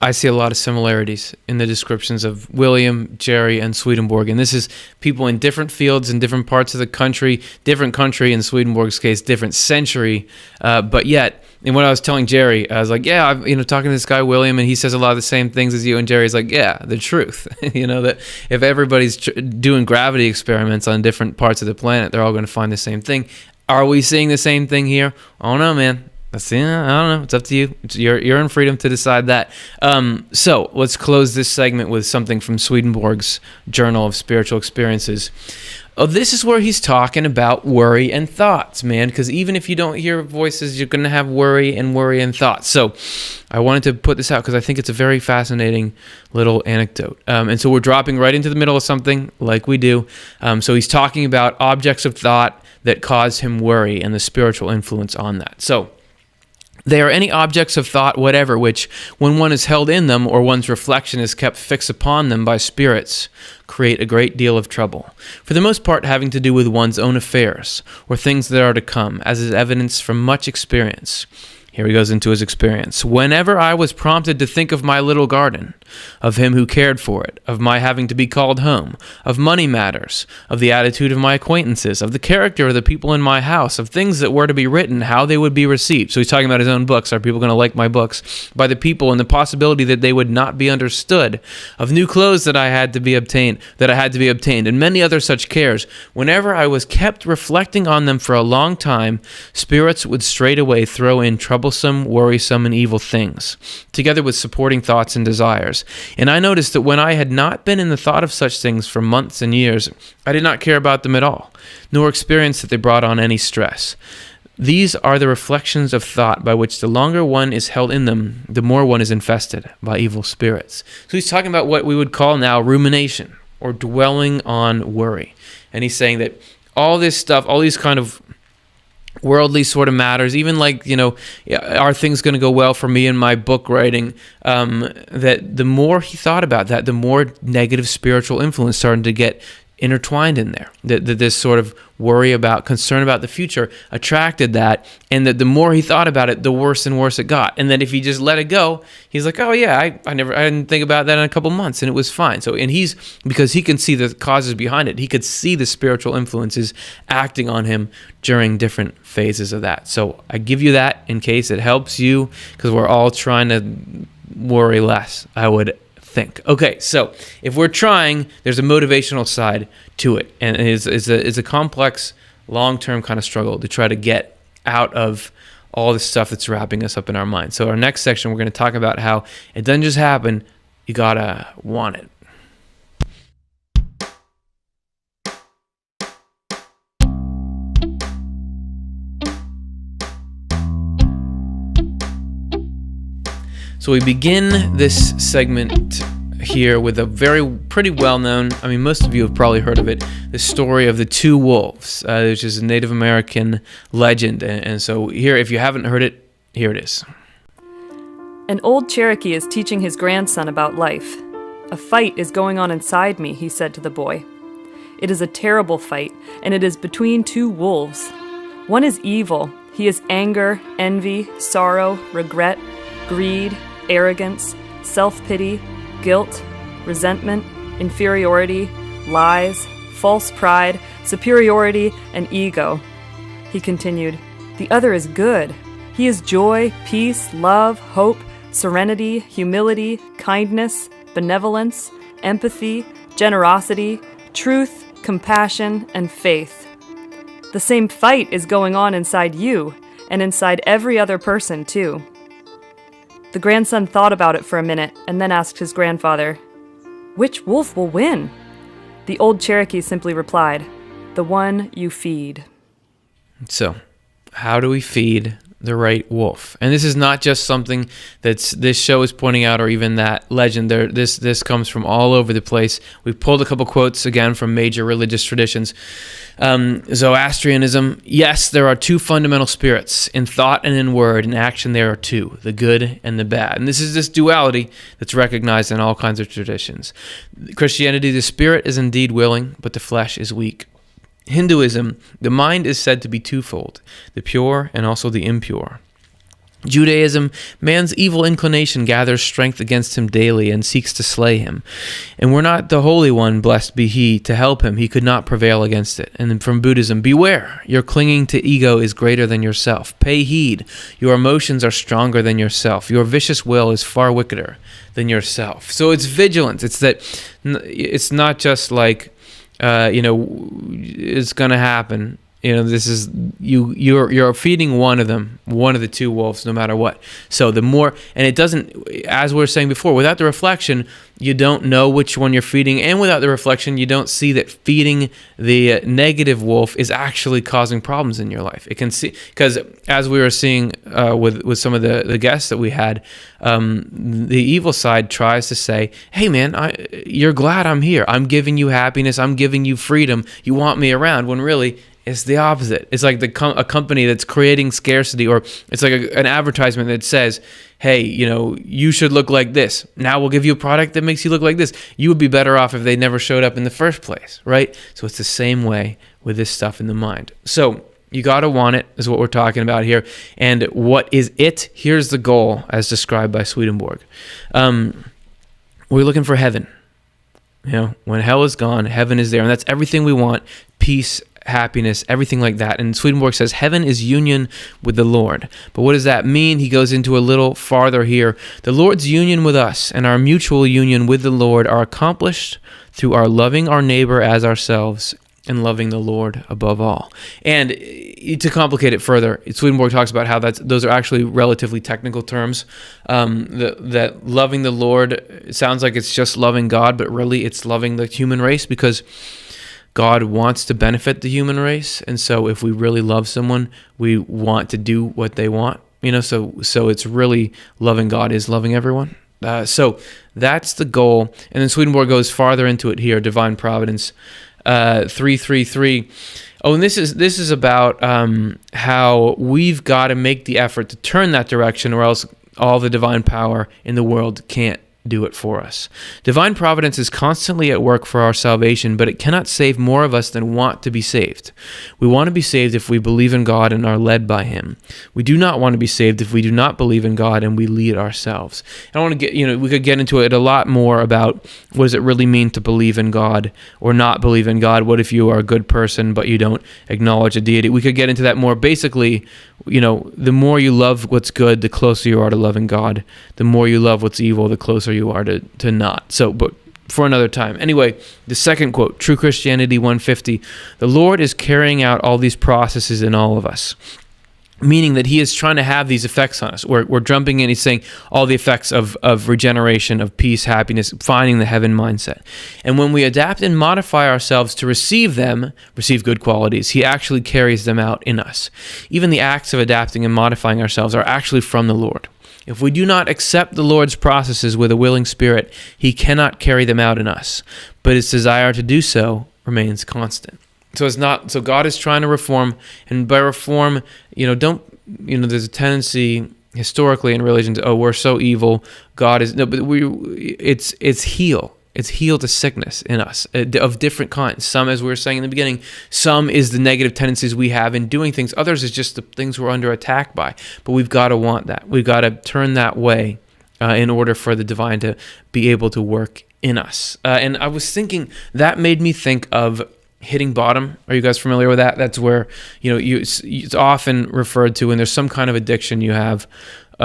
I see a lot of similarities in the descriptions of William, Jerry, and Swedenborg. And this is people in different fields in different parts of the country, different country in Swedenborg's case, different century. But yet, and when I was telling Jerry, I was like, yeah, I'm talking to this guy, William, and he says a lot of the same things as you. And Jerry's like, yeah, the truth. That if everybody's doing gravity experiments on different parts of the planet, they're all going to find the same thing. Are we seeing the same thing here? I don't know, man. I don't know. It's up to you. You're in freedom to decide that. So let's close this segment with something from Swedenborg's Journal of Spiritual Experiences. This is where he's talking about worry and thoughts, man, because even if you don't hear voices, you're going to have worry and thoughts. So I wanted to put this out because I think it's a very fascinating little anecdote. And so we're dropping right into the middle of something like we do. So he's talking about objects of thought that cause him worry and the spiritual influence on that. So they are any objects of thought, whatever, which, when one is held in them or one's reflection is kept fixed upon them by spirits, create a great deal of trouble, for the most part having to do with one's own affairs or things that are to come, as is evidenced from much experience. Here he goes into his experience. Whenever I was prompted to think of my little garden, of him who cared for it, of my having to be called home, of money matters, of the attitude of my acquaintances, of the character of the people in my house, of things that were to be written, how they would be received. So he's talking about his own books. Are people going to like my books? By the people, and the possibility that they would not be understood, of new clothes that I had to be obtained, and many other such cares. Whenever I was kept reflecting on them for a long time, spirits would straightway throw in troublesome, worrisome, and evil things, together with supporting thoughts and desires. And I noticed that when I had not been in the thought of such things for months and years, I did not care about them at all, nor experience that they brought on any stress. These are the reflections of thought by which the longer one is held in them, the more one is infested by evil spirits. So he's talking about what we would call now rumination, or dwelling on worry. And he's saying that all this stuff, all these kind of worldly sort of matters, even like, are things going to go well for me in my book writing, that the more he thought about that, the more negative spiritual influence started to get intertwined in there. That this sort of worry about, concern about the future attracted that, and that the more he thought about it, the worse and worse it got. And then if he just let it go, he's like, oh yeah, I didn't think about that in a couple months, and it was fine. So, and because he can see the causes behind it, he could see the spiritual influences acting on him during different phases of that. So I give you that in case it helps you, because we're all trying to worry less, I would think. Okay, so if we're trying, there's a motivational side to it, and it's a complex, long-term kind of struggle to try to get out of all the stuff that's wrapping us up in our mind. So our next section, we're going to talk about how it doesn't just happen, you gotta want it. So we begin this segment here with a pretty well-known, most of you have probably heard of it, the story of the two wolves, which is a Native American legend. And so here, if you haven't heard it, here it is. An old Cherokee is teaching his grandson about life. "A fight is going on inside me," he said to the boy. "It is a terrible fight, and it is between two wolves. One is evil. He is anger, envy, sorrow, regret, greed, arrogance, self-pity, guilt, resentment, inferiority, lies, false pride, superiority, and ego." He continued, "The other is good. He is joy, peace, love, hope, serenity, humility, kindness, benevolence, empathy, generosity, truth, compassion, and faith. The same fight is going on inside you, and inside every other person, too." The grandson thought about it for a minute and then asked his grandfather, "Which wolf will win?" The old Cherokee simply replied, "The one you feed." So, how do we feed the right wolf? And this is not just something that's this show is pointing out, or even that legend. This comes from all over the place. We've pulled a couple quotes again from major religious traditions. Zoroastrianism, yes, there are two fundamental spirits. In thought and in word, in action there are two, the good and the bad. And this is this duality that's recognized in all kinds of traditions. Christianity, the spirit is indeed willing, but the flesh is weak. Hinduism, the mind is said to be twofold, the pure and also the impure. Judaism, man's evil inclination gathers strength against him daily and seeks to slay him. And were not the Holy One, blessed be he, to help him, he could not prevail against it. And then from Buddhism, beware, your clinging to ego is greater than yourself. Pay heed, your emotions are stronger than yourself. Your vicious will is far wickeder than yourself. So it's vigilance. It's that, it's not just like, it's going to happen. This is you're feeding one of them, one of the two wolves, no matter what. So the more, and it doesn't, as we were saying before, without the reflection, you don't know which one you're feeding, and without the reflection, you don't see that feeding the negative wolf is actually causing problems in your life. It can see, because as we were seeing with some of the guests that we had, the evil side tries to say, "Hey man, you're glad I'm here. I'm giving you happiness. I'm giving you freedom. You want me around," when really it's the opposite. It's like a company that's creating scarcity, or it's like an advertisement that says, "Hey, you should look like this. Now we'll give you a product that makes you look like this." You would be better off if they never showed up in the first place, right? So it's the same way with this stuff in the mind. So you got to want it, is what we're talking about here. And what is it? Here's the goal as described by Swedenborg. We're looking for heaven. When hell is gone, heaven is there. And that's everything we want: peace, happiness, everything like that. And Swedenborg says heaven is union with the Lord. But what does that mean? He goes into a little farther here. The Lord's union with us and our mutual union with the Lord are accomplished through our loving our neighbor as ourselves and loving the Lord above all. And to complicate it further, Swedenborg talks about how those are actually relatively technical terms. That loving the Lord, it sounds like it's just loving God, but really it's loving the human race, because God wants to benefit the human race, and so if we really love someone, we want to do what they want. So it's really loving God is loving everyone. So that's the goal. And then Swedenborg goes farther into it here, Divine Providence 333. Oh, and this is about how we've got to make the effort to turn that direction, or else all the divine power in the world can't do it for us. Divine providence is constantly at work for our salvation, but it cannot save more of us than want to be saved. We want to be saved if we believe in God and are led by Him. We do not want to be saved if we do not believe in God and we lead ourselves. I want to get, we could get into it a lot more about what does it really mean to believe in God or not believe in God. What if you are a good person but you don't acknowledge a deity? We could get into that more. Basically, the more you love what's good, the closer you are to loving God. The more you love what's evil, the closer you are to not. So, but for another time. Anyway, the second quote, True Christianity 150, the Lord is carrying out all these processes in all of us, meaning that He is trying to have these effects on us. We're jumping in, He's saying all the effects of regeneration, of peace, happiness, finding the heaven mindset. And when we adapt and modify ourselves to receive good qualities, He actually carries them out in us. Even the acts of adapting and modifying ourselves are actually from the Lord. If we do not accept the Lord's processes with a willing spirit, He cannot carry them out in us. But His desire to do so remains constant. So God is trying to reform, and by reform, there's a tendency historically in religion to, we're so evil, God is, no, but it's heal. It's heal to sickness in us of different kinds. Some, as we were saying in the beginning, some is the negative tendencies we have in doing things. Others is just the things we're under attack by. But we've got to want that. We've got to turn that way in order for the divine to be able to work in us. And I was thinking, that made me think of hitting bottom. Are you guys familiar with that? That's where, it's often referred to when there's some kind of addiction you have,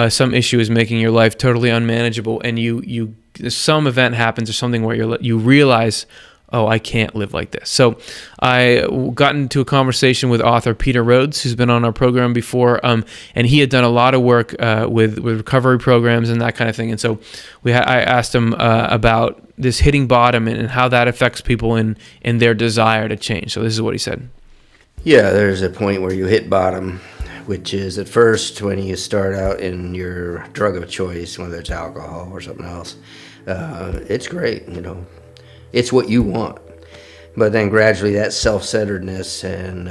some issue is making your life totally unmanageable, and some event happens or something where you realize, I can't live like this. So I got into a conversation with author Peter Rhodes, who's been on our program before, and he had done a lot of work with recovery programs and that kind of thing. And so I asked him about this hitting bottom and how that affects people in their desire to change. So this is what he said. Yeah, there's a point where you hit bottom, which is at first when you start out in your drug of choice, whether it's alcohol or something else. It's great, it's what you want. But then gradually that self-centeredness and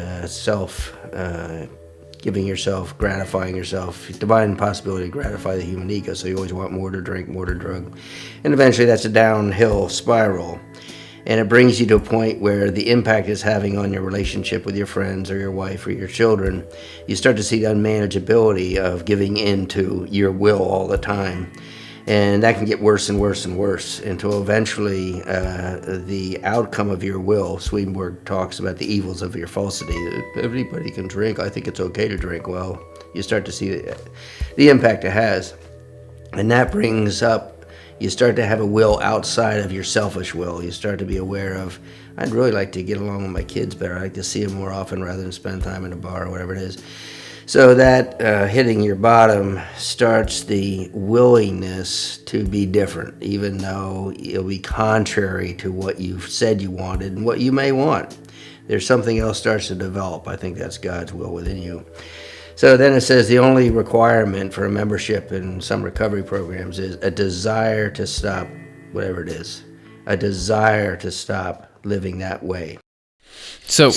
giving yourself, gratifying yourself, divine possibility to gratify the human ego, so you always want more to drink, more to drug. And eventually that's a downhill spiral. And it brings you to a point where the impact it's having on your relationship with your friends or your wife or your children, you start to see the unmanageability of giving in to your will all the time. And that can get worse and worse and worse until eventually the outcome of your will, Swedenborg talks about the evils of your falsity. Everybody can drink. I think it's okay to drink. Well, you start to see the impact it has. And that brings up, you start to have a will outside of your selfish will. You start to be aware of, I'd really like to get along with my kids better. I'd like to see them more often rather than spend time in a bar or whatever it is. So that hitting your bottom starts the willingness to be different, even though it'll be contrary to what you've said you wanted and what you may want. There's something else starts to develop. I think that's God's will within you. So then it says the only requirement for a membership in some recovery programs is a desire to stop whatever it is, a desire to stop living that way. So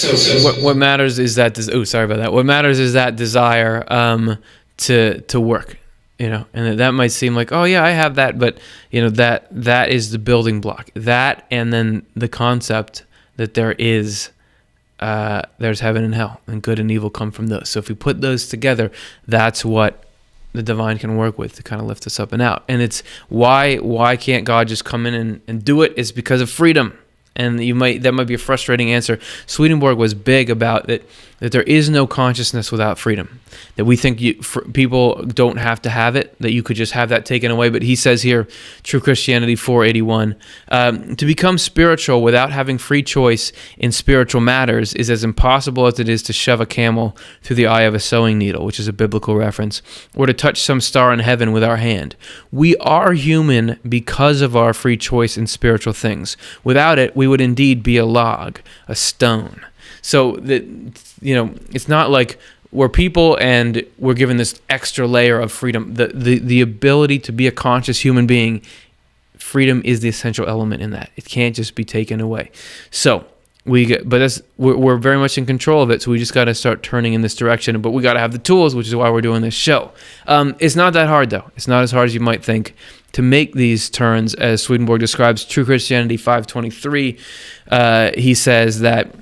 what matters is that. Sorry about that. What matters is that desire to work. And that might seem like, I have that, but that is the building block. That, and then the concept that there's heaven and hell, and good and evil come from those. So if we put those together, that's what the divine can work with to kind of lift us up and out. And it's why can't God just come in and do it? It's because of freedom. And that might be a frustrating answer. Swedenborg was big about that there is no consciousness without freedom. That we think people don't have to have it, that you could just have that taken away. But he says here, True Christianity 481, to become spiritual without having free choice in spiritual matters is as impossible as it is to shove a camel through the eye of a sewing needle, which is a biblical reference, or to touch some star in heaven with our hand. We are human because of our free choice in spiritual things. Without it, we we would indeed be a log, a stone. So that, it's not like we're people and we're given this extra layer of freedom. The ability to be a conscious human being, freedom is the essential element in that. It can't just be taken away. So we're very much in control of it. So we just got to start turning in this direction. But we got to have the tools, which is why we're doing this show. It's not that hard though. It's not as hard as you might think to make these turns, as Swedenborg describes. True Christianity 5:23. He says that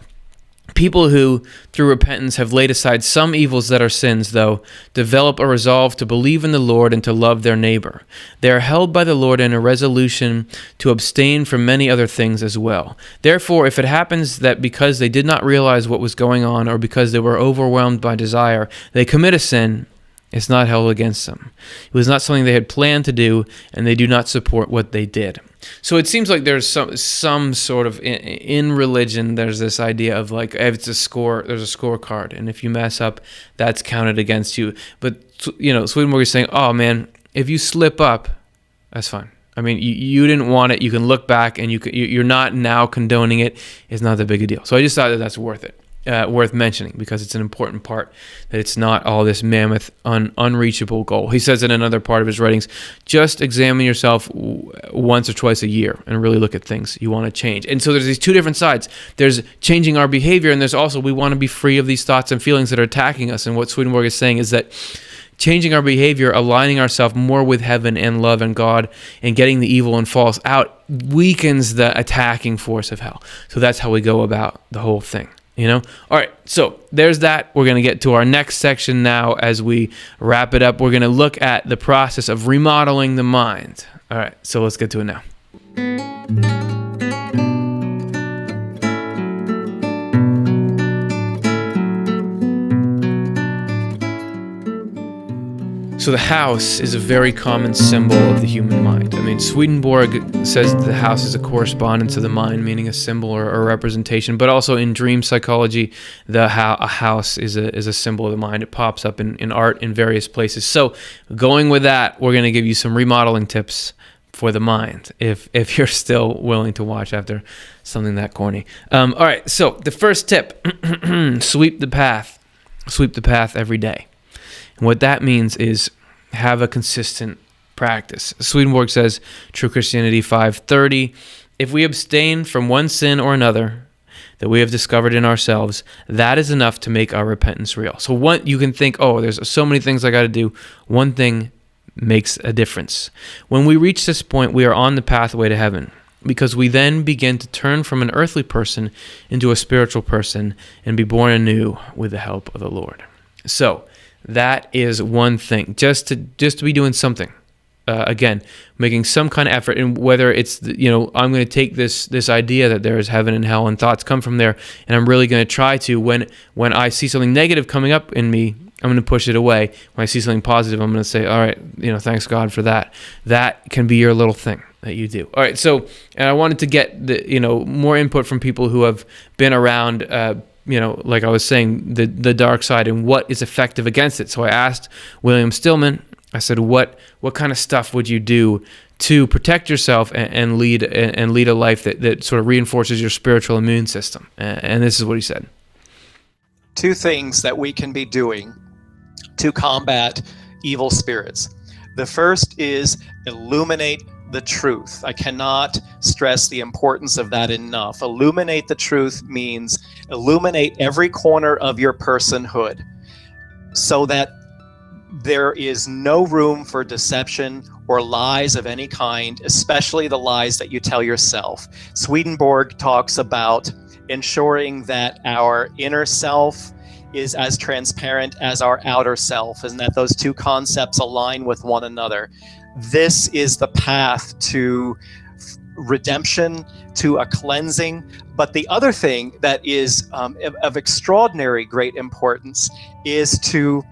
people who, through repentance, have laid aside some evils that are sins, though, develop a resolve to believe in the Lord and to love their neighbor. They are held by the Lord in a resolution to abstain from many other things as well. Therefore, if it happens that because they did not realize what was going on, or because they were overwhelmed by desire, they commit a sin, it's not held against them. It was not something they had planned to do, and they do not support what they did. So it seems like there's some sort of, in religion, there's this idea of like, if it's a score, there's a scorecard, and if you mess up, that's counted against you. But, Swedenborg is saying, oh man, if you slip up, that's fine. I mean, you didn't want it. You can look back, and you're not now condoning it. It's not that big a deal. So I just thought that that's worth it. Worth mentioning, because it's an important part, that it's not all this mammoth, unreachable goal. He says in another part of his writings, just examine yourself once or twice a year and really look at things you want to change. And so there's these two different sides. There's changing our behavior, and there's also we want to be free of these thoughts and feelings that are attacking us. And what Swedenborg is saying is that changing our behavior, aligning ourselves more with heaven and love and God, and getting the evil and false out, weakens the attacking force of hell. So that's how we go about the whole thing. All right, so there's that. We're going to get to our next section now. As we wrap it up, we're going to look at the process of remodeling the mind. All right, so let's get to it now. So the house is a very common symbol of the human mind. I mean, Swedenborg says the house is a correspondence of the mind, meaning a symbol or a representation. But also in dream psychology, a house is a symbol of the mind. It pops up in art in various places. So going with that, we're going to give you some remodeling tips for the mind, if you're still willing to watch after something that corny. All right, so the first tip, sweep the path. Sweep the path every day. And what that means is have a consistent practice. Swedenborg says, True Christianity 5:30, if we abstain from one sin or another that we have discovered in ourselves, that is enough to make our repentance real. So you can think, there's so many things I got to do. One thing makes a difference. When we reach this point, we are on the pathway to heaven, because we then begin to turn from an earthly person into a spiritual person and be born anew with the help of the Lord. So that is one thing, just to be doing something. Again, making some kind of effort, and whether it's I'm going to take this idea that there is heaven and hell and thoughts come from there, and I'm really going to try to, when I see something negative coming up in me, I'm going to push it away. When I see something positive, I'm going to say, all right, thanks God for that. That can be your little thing that you do. All right, so, and I wanted to get more input from people who have been around like I was saying, the dark side and what is effective against it. So I asked William Stillman, I said, what kind of stuff would you do to protect yourself and lead a life that sort of reinforces your spiritual immune system? And this is what he said. Two things that we can be doing to combat evil spirits. The first is illuminate the truth. I cannot stress the importance of that enough. Illuminate the truth means illuminate every corner of your personhood so that there is no room for deception or lies of any kind, especially the lies that you tell yourself. Swedenborg talks about ensuring that our inner self is as transparent as our outer self, and that those two concepts align with one another. This is the path to redemption, to a cleansing. But the other thing that is of extraordinary great importance is to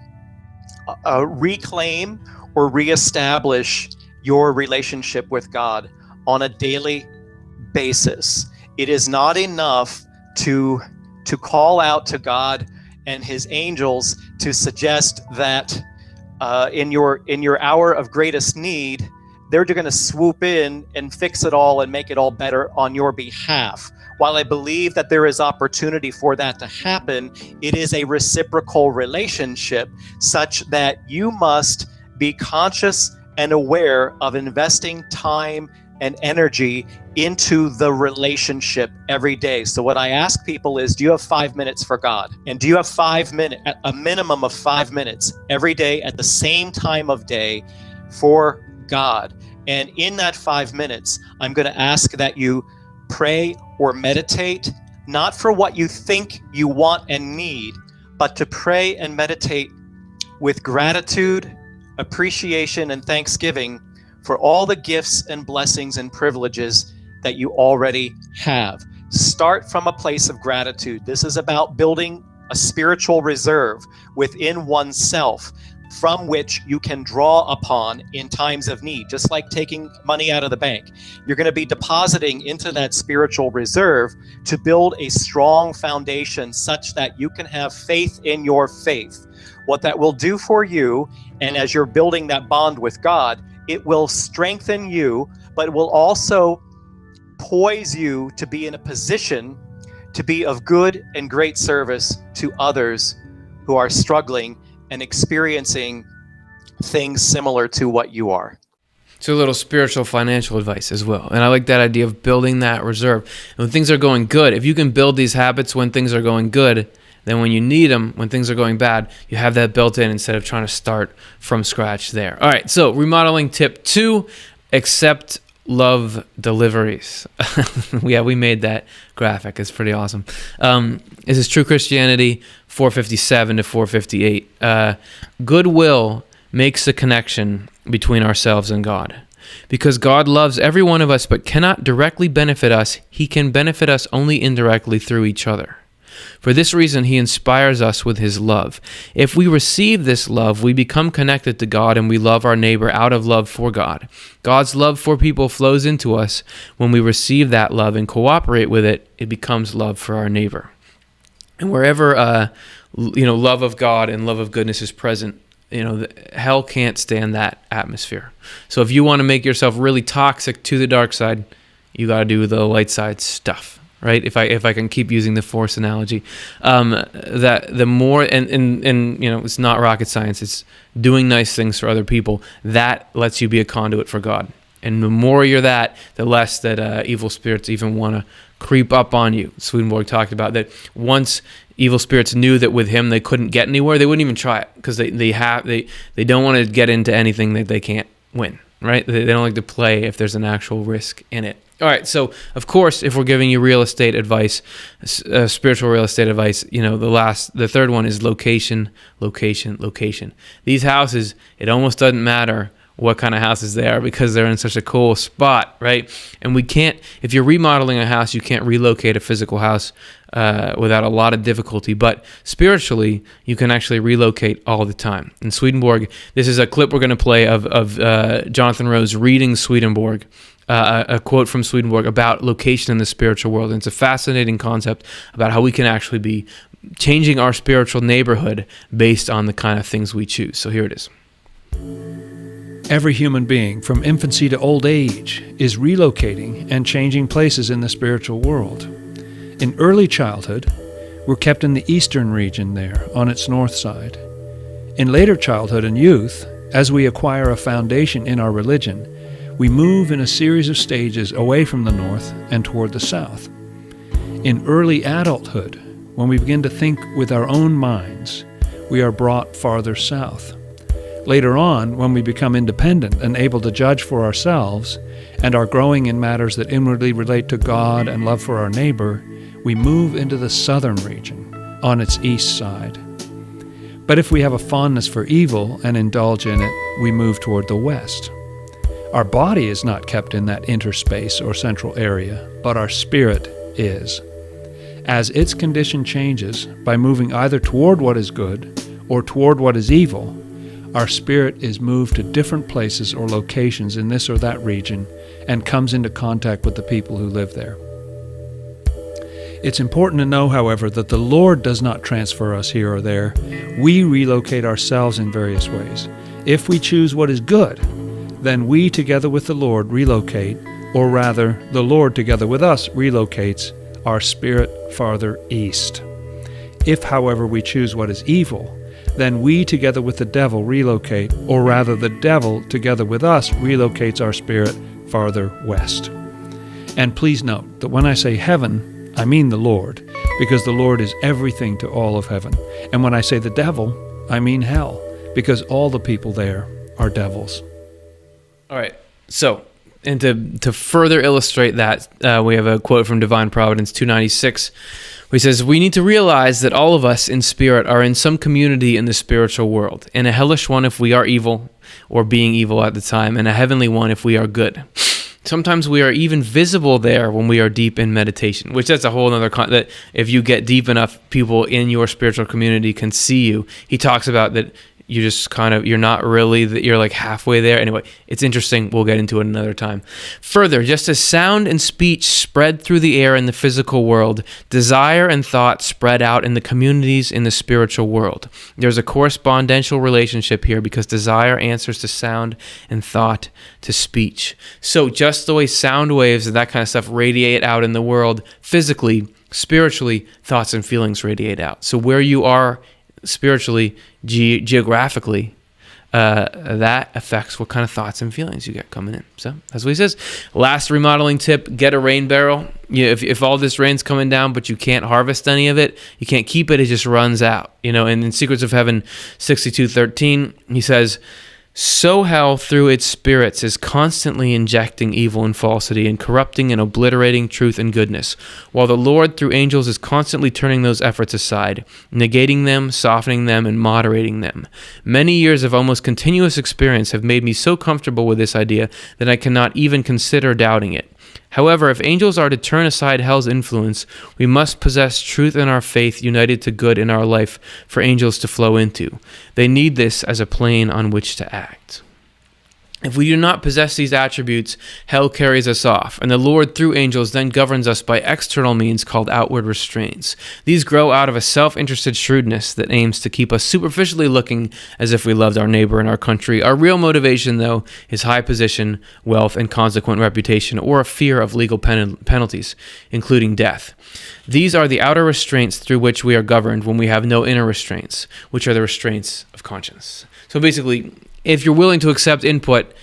reclaim or reestablish your relationship with God on a daily basis. It is not enough to call out to God and his angels to suggest that in your hour of greatest need they're going to swoop in and fix it all and make it all better on your behalf. While I believe that there is opportunity for that to happen, it is a reciprocal relationship such that you must be conscious and aware of investing time and energy into the relationship every day. So what I ask people is, do you have 5 minutes for God? And do you have 5 minutes, a minimum of 5 minutes every day at the same time of day for God? And in that 5 minutes, I'm going to ask that you pray or meditate, not for what you think you want and need, but to pray and meditate with gratitude, appreciation, and thanksgiving for all the gifts and blessings and privileges that you already have. Start from a place of gratitude. This is about building a spiritual reserve within oneself from which you can draw upon in times of need, just like taking money out of the bank. You're going to be depositing into that spiritual reserve to build a strong foundation such that you can have faith in your faith. What that will do for you, and as you're building that bond with God, it will strengthen you, but it will also poise you to be in a position to be of good and great service to others who are struggling and experiencing things similar to what you are. So a little spiritual financial advice as well. And I like that idea of building that reserve. And when things are going good, if you can build these habits when things are going good, then when you need them, when things are going bad, you have that built in instead of trying to start from scratch there. All right, so remodeling tip 2, accept love deliveries. Yeah, we made that graphic. It's pretty awesome. This is True Christianity 457 to 458. Goodwill makes the connection between ourselves and God. Because God loves every one of us but cannot directly benefit us, he can benefit us only indirectly through each other. For this reason, he inspires us with his love. If we receive this love, we become connected to God and we love our neighbor out of love for God. God's love for people flows into us. When we receive that love and cooperate with it, it becomes love for our neighbor. And wherever love of God and love of goodness is present, hell can't stand that atmosphere. So if you want to make yourself really toxic to the dark side, you got to do the light side stuff. Right, if I can keep using the Force analogy, that the more and it's not rocket science. It's doing nice things for other people that lets you be a conduit for God. And the more you're that, the less that evil spirits even want to creep up on you. Swedenborg talked about that. Once evil spirits knew that with him they couldn't get anywhere, they wouldn't even try it because they don't want to get into anything that they can't win. Right? They don't like to play if there's an actual risk in it. All right, so of course, if we're giving you real estate advice, spiritual real estate advice, the third one is location. These houses, it almost doesn't matter what kind of houses they are because they're in such a cool spot, right? And we can't, if you're remodeling a house, you can't relocate a physical house without a lot of difficulty. But spiritually, you can actually relocate all the time. In Swedenborg, this is a clip we're going to play of Jonathan Rose reading Swedenborg. A quote from Swedenborg about location in the spiritual world. And it's a fascinating concept about how we can actually be changing our spiritual neighborhood based on the kind of things we choose. So here it is. Every human being, from infancy to old age, is relocating and changing places in the spiritual world. In early childhood, we're kept in the eastern region there, on its north side. In later childhood and youth, as we acquire a foundation in our religion, we move in a series of stages away from the north and toward the south. In early adulthood, when we begin to think with our own minds, we are brought farther south. Later on, when we become independent and able to judge for ourselves and are growing in matters that inwardly relate to God and love for our neighbor, we move into the southern region, on its east side. But if we have a fondness for evil and indulge in it, we move toward the west. Our body is not kept in that interspace or central area, but our spirit is. As its condition changes by moving either toward what is good or toward what is evil, our spirit is moved to different places or locations in this or that region and comes into contact with the people who live there. It's important to know, however, that the Lord does not transfer us here or there. We relocate ourselves in various ways. If we choose what is good, then we together with the Lord relocate, or rather, the Lord together with us relocates our spirit farther east. If, however, we choose what is evil, then we together with the devil relocate, or rather the devil together with us relocates our spirit farther west. And please note that when I say heaven, I mean the Lord, because the Lord is everything to all of heaven. And when I say the devil, I mean hell, because all the people there are devils. All right. So, and to further illustrate that, we have a quote from Divine Providence 296, where he says, "We need to realize that all of us in spirit are in some community in the spiritual world, in a hellish one if we are evil, or being evil at the time, and a heavenly one if we are good. Sometimes we are even visible there when we are deep in meditation," which that's a whole other that if you get deep enough, people in your spiritual community can see you. He talks about that you just you're not really, you're like halfway there. Anyway, it's interesting. We'll get into it another time. Further, just as sound and speech spread through the air in the physical world, desire and thought spread out in the communities in the spiritual world. There's a correspondential relationship here because desire answers to sound and thought to speech. So just the way sound waves and that kind of stuff radiate out in the world physically, spiritually, thoughts and feelings radiate out. So where you are spiritually, geographically, that affects what kind of thoughts and feelings you get coming in. So that's what he says. Last remodeling tip: get a rain barrel. If all this rain's coming down but you can't harvest any of it, you can't keep it, it just runs out. And in Secrets of Heaven 62:13, he says, "So hell through its spirits is constantly injecting evil and falsity and corrupting and obliterating truth and goodness, while the Lord through angels is constantly turning those efforts aside, negating them, softening them, and moderating them. Many years of almost continuous experience have made me so comfortable with this idea that I cannot even consider doubting it. However, if angels are to turn aside hell's influence, we must possess truth in our faith united to good in our life for angels to flow into. They need this as a plane on which to act. If we do not possess these attributes, hell carries us off, and the Lord through angels then governs us by external means called outward restraints. These grow out of a self-interested shrewdness that aims to keep us superficially looking as if we loved our neighbor and our country. Our real motivation, though, is high position, wealth, and consequent reputation, or a fear of legal penalties, including death. These are the outer restraints through which we are governed when we have no inner restraints, which are the restraints of conscience." So basically, if you're willing to accept input,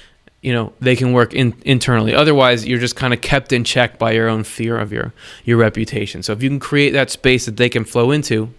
they can work internally. Otherwise, you're just kind of kept in check by your own fear of your reputation. So if you can create that space that they can flow into,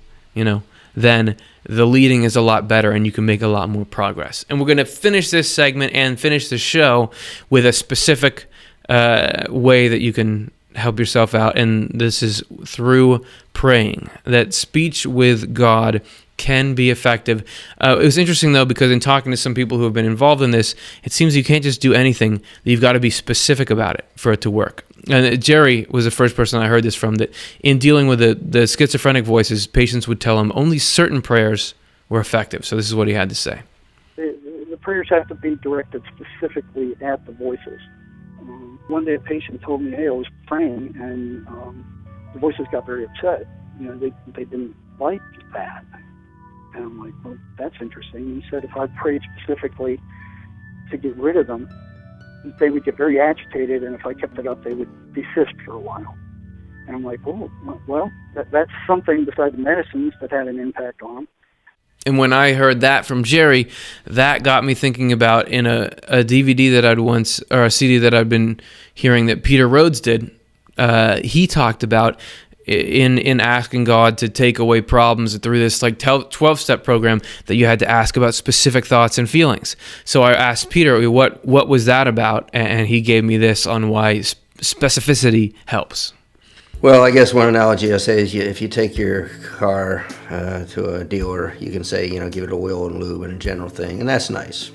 then the leading is a lot better and you can make a lot more progress. And we're going to finish this segment and finish the show with a specific way that you can help yourself out. And this is through praying. That speech with God can be effective. It was interesting, though, because in talking to some people who have been involved in this, it seems you can't just do anything. You've got to be specific about it for it to work. And Jerry was the first person I heard this from, that in dealing with the schizophrenic voices, patients would tell him only certain prayers were effective. So this is what he had to say. The prayers have to be directed specifically at the voices. One day a patient told me, "Hey, I was praying, and the voices got very upset. They didn't like that." And I'm like, "Well, that's interesting." He said if I prayed specifically to get rid of them, they would get very agitated, and if I kept it up, they would desist for a while. And I'm like, "Oh, well, that's something besides the medicines that had an impact on them." And when I heard that from Jerry, that got me thinking about in a DVD that or a CD that I'd been hearing that Peter Rhodes did. He talked about in asking God to take away problems through this 12-step program that you had to ask about specific thoughts and feelings. So I asked Peter, what was that about? And he gave me this on why specificity helps. Well, I guess one analogy I say is if you take your car to a dealer, you can say, give it oil and lube and a general thing, and that's nice.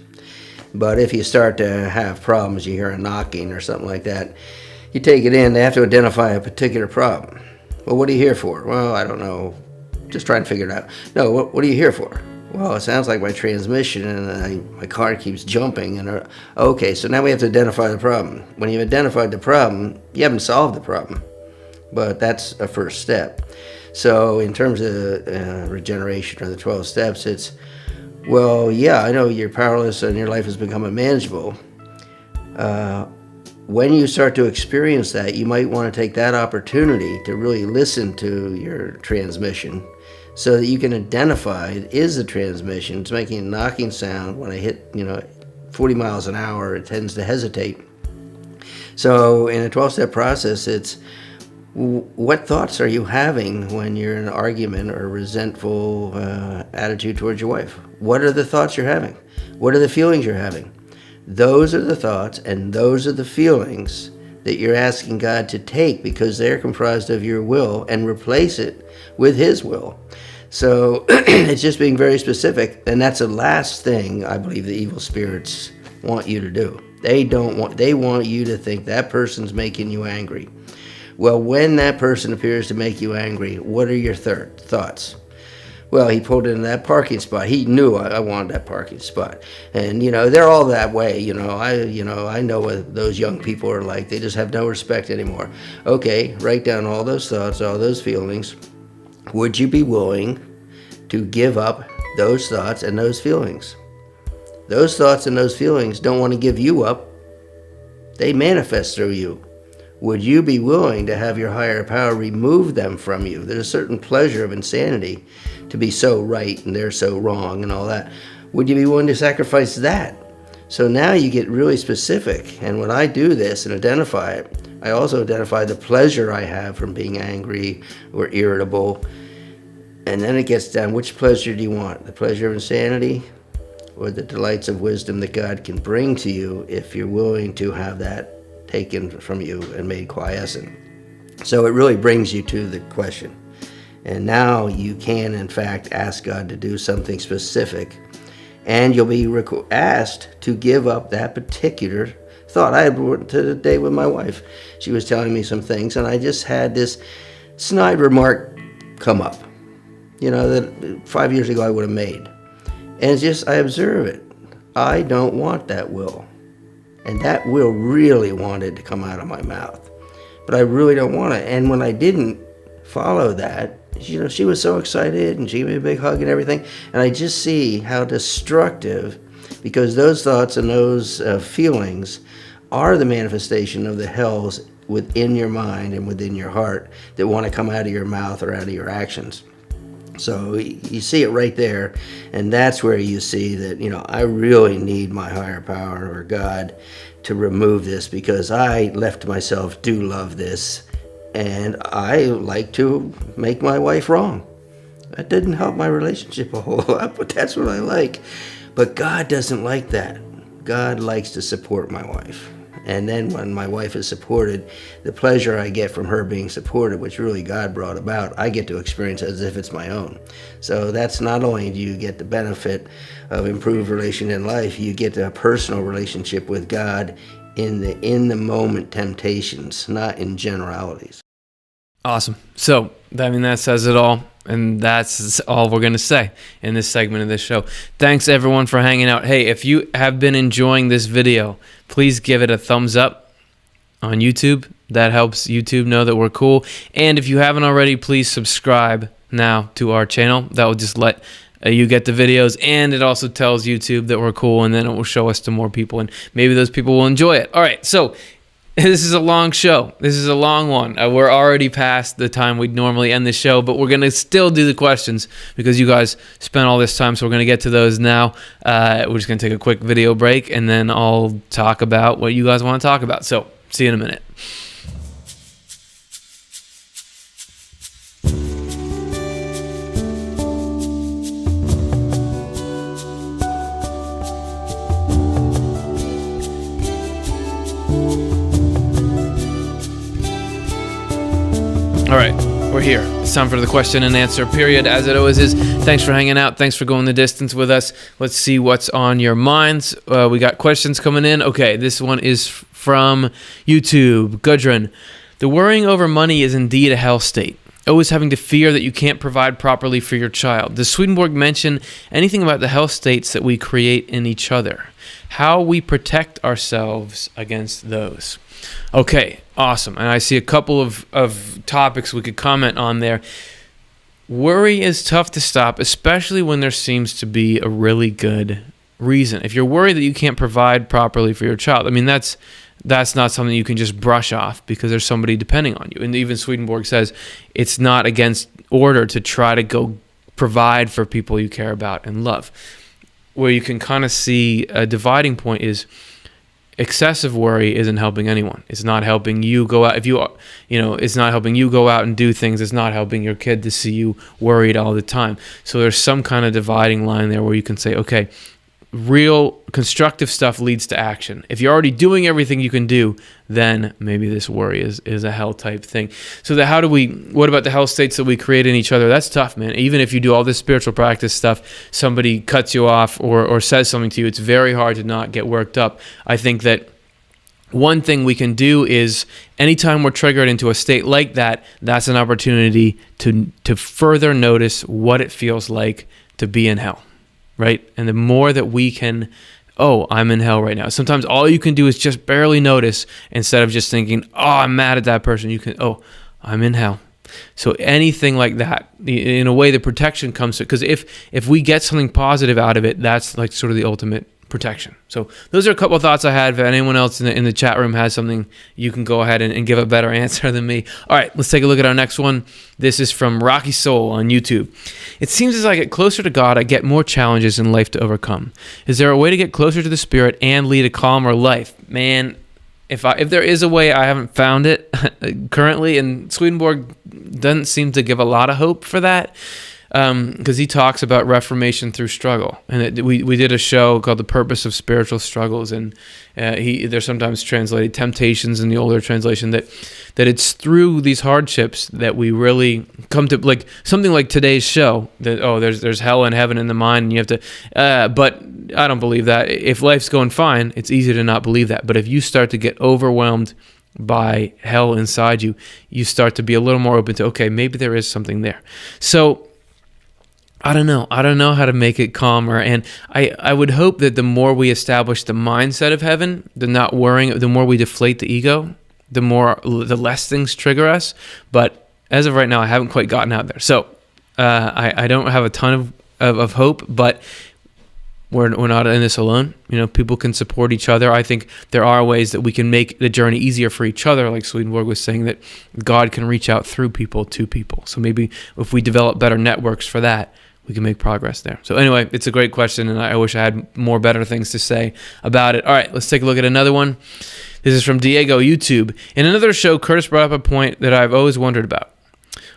But if you start to have problems, you hear a knocking or something like that, you take it in, they have to identify a particular problem. Well, what are you here for? Well, I don't know. Just trying to figure it out. No, what are you here for? Well, it sounds like my transmission and my car keeps jumping. And okay, so now we have to identify the problem. When you've identified the problem, you haven't solved the problem. But that's a first step. So in terms of regeneration or the 12 steps, it's, well, yeah, I know you're powerless and your life has become unmanageable. when you start to experience that, you might want to take that opportunity to really listen to your transmission so that you can identify, is the transmission, it's making a knocking sound. When I hit 40 miles an hour, it tends to hesitate. So in a 12-step process, it's what thoughts are you having when you're in an argument or a resentful attitude towards your wife? What are the thoughts you're having? What are the feelings you're having? Those are the thoughts and those are the feelings that you're asking God to take, because they're comprised of your will, and replace it with His will. So it's just being very specific, and that's the last thing I believe the evil spirits want you to do. They want you to think that person's making you angry. Well, when that person appears to make you angry, what are your thoughts? Well, he pulled into that parking spot. He knew I wanted that parking spot. And, they're all that way. I know what those young people are like. They just have no respect anymore. Okay, write down all those thoughts, all those feelings. Would you be willing to give up those thoughts and those feelings? Those thoughts and those feelings don't want to give you up. They manifest through you. Would you be willing to have your higher power remove them from you? There's a certain pleasure of insanity to be so right and they're so wrong and all that. Would you be willing to sacrifice that? So now you get really specific. And when I do this and identify it, I also identify the pleasure I have from being angry or irritable. And then it gets down, which pleasure do you want? The pleasure of insanity or the delights of wisdom that God can bring to you if you're willing to have that taken from you and made quiescent? So it really brings you to the question. And now you can, in fact, ask God to do something specific, and you'll be asked to give up that particular thought. I had went to the day with my wife. She was telling me some things, and I just had this snide remark come up, that 5 years ago I would have made. And it's just, I observe it. I don't want that will. And that will really wanted to come out of my mouth. But I really don't want it. And when I didn't follow that, she was so excited and she gave me a big hug and everything. And I just see how destructive, because those thoughts and those feelings are the manifestation of the hells within your mind and within your heart that want to come out of your mouth or out of your actions. So you see it right there, and that's where you see that, I really need my higher power or God to remove this, because I left myself do love this, and I like to make my wife wrong. That didn't help my relationship a whole lot, but that's what I like. But God doesn't like that. God likes to support my wife. And then when my wife is supported, the pleasure I get from her being supported, which really God brought about, I get to experience as if it's my own. So that's not only do you get the benefit of improved relation in life, you get a personal relationship with God in the moment temptations, not in generalities. Awesome. So, that says it all. And that's all we're going to say in this segment of this show. Thanks, everyone, for hanging out. Hey, if you have been enjoying this video, please give it a thumbs up on YouTube. That helps YouTube know that we're cool. And if you haven't already, please subscribe now to our channel. That will just let you get the videos, and it also tells YouTube that we're cool, and then it will show us to more people, and maybe those people will enjoy it. All right, so this is a long show. This is a long one. We're already past the time we'd normally end the show, but we're going to still do the questions because you guys spent all this time, so we're going to get to those now. We're just going to take a quick video break, and then I'll talk about what you guys want to talk about. So, see you in a minute. All right, we're here. It's time for the question and answer period, as it always is. Thanks for hanging out. Thanks for going the distance with us. Let's see what's on your minds. We got questions coming in. Okay, this one is from YouTube. Gudrun, the worrying over money is indeed a hell state. Always having to fear that you can't provide properly for your child. Does Swedenborg mention anything about the hell states that we create in each other? How we protect ourselves against those? Okay, awesome. And I see a couple of topics we could comment on there. Worry is tough to stop, especially when there seems to be a really good reason. If you're worried that you can't provide properly for your child, I mean, that's not something you can just brush off because there's somebody depending on you. And even Swedenborg says it's not against order to try to go provide for people you care about and love. Where you can kind of see a dividing point is excessive worry isn't helping anyone. It's not helping you go out. It's not helping you go out and do things. It's not helping your kid to see you worried all the time. So there's some kind of dividing line there where you can say, okay, real constructive stuff leads to action. If you're already doing everything you can do, then maybe this worry is a hell type thing. So what about the hell states that we create in each other? That's tough, man. Even if you do all this spiritual practice stuff, somebody cuts you off or says something to you, it's very hard to not get worked up. I think that one thing we can do is anytime we're triggered into a state like that, that's an opportunity to further notice what it feels like to be in hell. Right? And the more that we can, I'm in hell right now. Sometimes all you can do is just barely notice instead of just thinking, I'm mad at that person. You can, I'm in hell. So anything like that, in a way, the protection comes to, because if we get something positive out of it, that's like sort of the ultimate protection. So those are a couple of thoughts I had. If anyone else in the chat room has something, you can go ahead and give a better answer than me. All right, let's take a look at our next one. This is from Rocky Soul on YouTube. It seems as I get closer to God, I get more challenges in life to overcome. Is there a way to get closer to the Spirit and lead a calmer life? Man, if there is a way, I haven't found it currently, and Swedenborg doesn't seem to give a lot of hope for that. Because he talks about reformation through struggle, and we did a show called "The Purpose of Spiritual Struggles," and they're sometimes translated temptations in the older translation. That it's through these hardships that we really come to, like something like today's show. That there's hell and heaven in the mind, and you have to. But I don't believe that. If life's going fine, it's easy to not believe that. But if you start to get overwhelmed by hell inside you, you start to be a little more open to, okay, maybe there is something there. So I don't know how to make it calmer. And I would hope that the more we establish the mindset of heaven, the not worrying, the more we deflate the ego, the less things trigger us. But as of right now, I haven't quite gotten out there. So I don't have a ton of hope, but we're not in this alone. People can support each other. I think there are ways that we can make the journey easier for each other, like Swedenborg was saying, that God can reach out through people to people. So maybe if we develop better networks for that, we can make progress there. So anyway, it's a great question, and I wish I had more better things to say about it. All right, let's take a look at another one. This is from Diego, YouTube. In another show, Curtis brought up a point that I've always wondered about.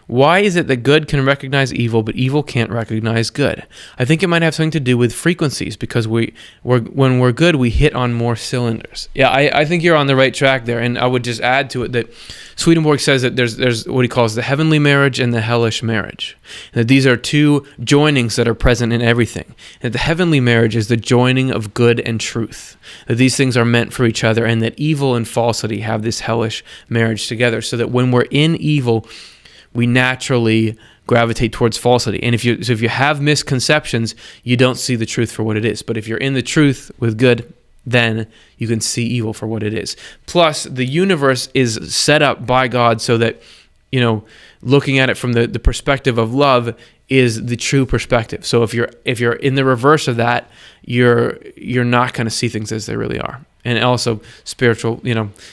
Why is it that good can recognize evil, but evil can't recognize good? I think it might have something to do with frequencies, because when we're good, we hit on more cylinders. Yeah, I think you're on the right track there, and I would just add to it that Swedenborg says that there's what he calls the heavenly marriage and the hellish marriage. And that these are two joinings that are present in everything. And that the heavenly marriage is the joining of good and truth. That these things are meant for each other, and that evil and falsity have this hellish marriage together. So that when we're in evil, we naturally gravitate towards falsity. And if you have misconceptions, you don't see the truth for what it is. But if you're in the truth with good, then you can see evil for what it is. Plus, the universe is set up by God so that, looking at it from the perspective of love is the true perspective. So if you're in the reverse of that, you're not going to see things as they really are. And also spiritual,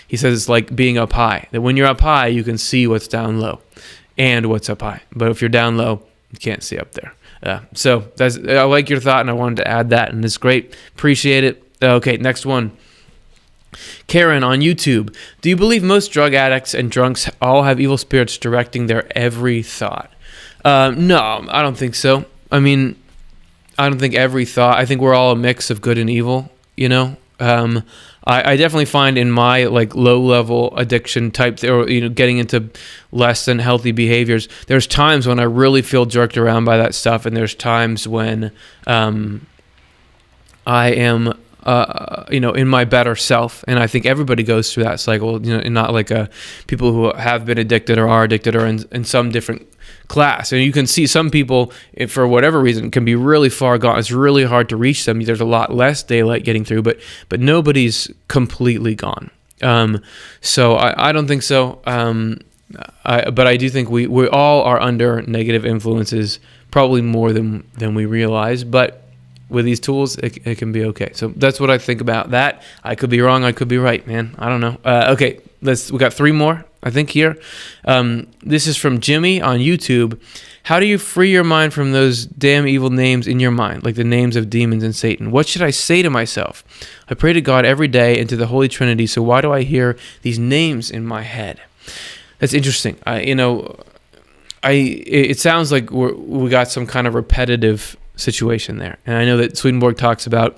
he says it's like being up high. That when you're up high, you can see what's down low and what's up high. But if you're down low, you can't see up there. So I like your thought, and I wanted to add that, and it's great. Appreciate it. Okay, next one. Karen on YouTube. Do you believe most drug addicts and drunks all have evil spirits directing their every thought? No, I don't think so. I mean, I don't think every thought. I think we're all a mix of good and evil, I definitely find in my low-level addiction type, or getting into less than healthy behaviors, there's times when I really feel jerked around by that stuff, and there's times when I am in my better self. And I think everybody goes through that cycle, and not like people who have been addicted or are addicted or in some different class. And you can see some people, if for whatever reason, can be really far gone. It's really hard to reach them. There's a lot less daylight getting through, but nobody's completely gone. So I don't think so. But I do think we all are under negative influences, probably more than we realize. But with these tools, it can be okay. So that's what I think about that. I could be wrong. I could be right, man. I don't know. Okay, we got 3 more, I think, here. This is from Jimmy on YouTube. How do you free your mind from those damn evil names in your mind, like the names of demons and Satan? What should I say to myself? I pray to God every day and to the Holy Trinity, so why do I hear these names in my head? That's interesting. It sounds like we got some kind of repetitive situation there. And I know that Swedenborg talks about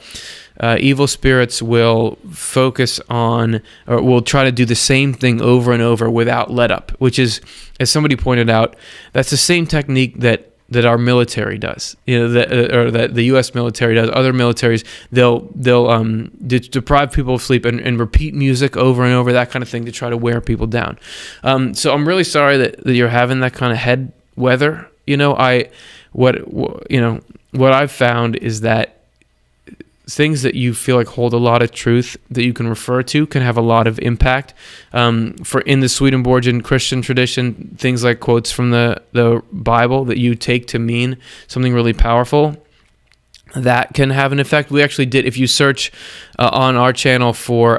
evil spirits will focus on, or will try to do the same thing over and over without let up, which is, as somebody pointed out, that's the same technique that our military does, that the U.S. military does. Other militaries, they'll deprive people of sleep and repeat music over and over, that kind of thing, to try to wear people down. So I'm really sorry that you're having that kind of head weather. What I've found is that things that you feel like hold a lot of truth that you can refer to can have a lot of impact. For in the Swedenborgian Christian tradition, things like quotes from the Bible that you take to mean something really powerful, that can have an effect. We actually did, if you search on our channel for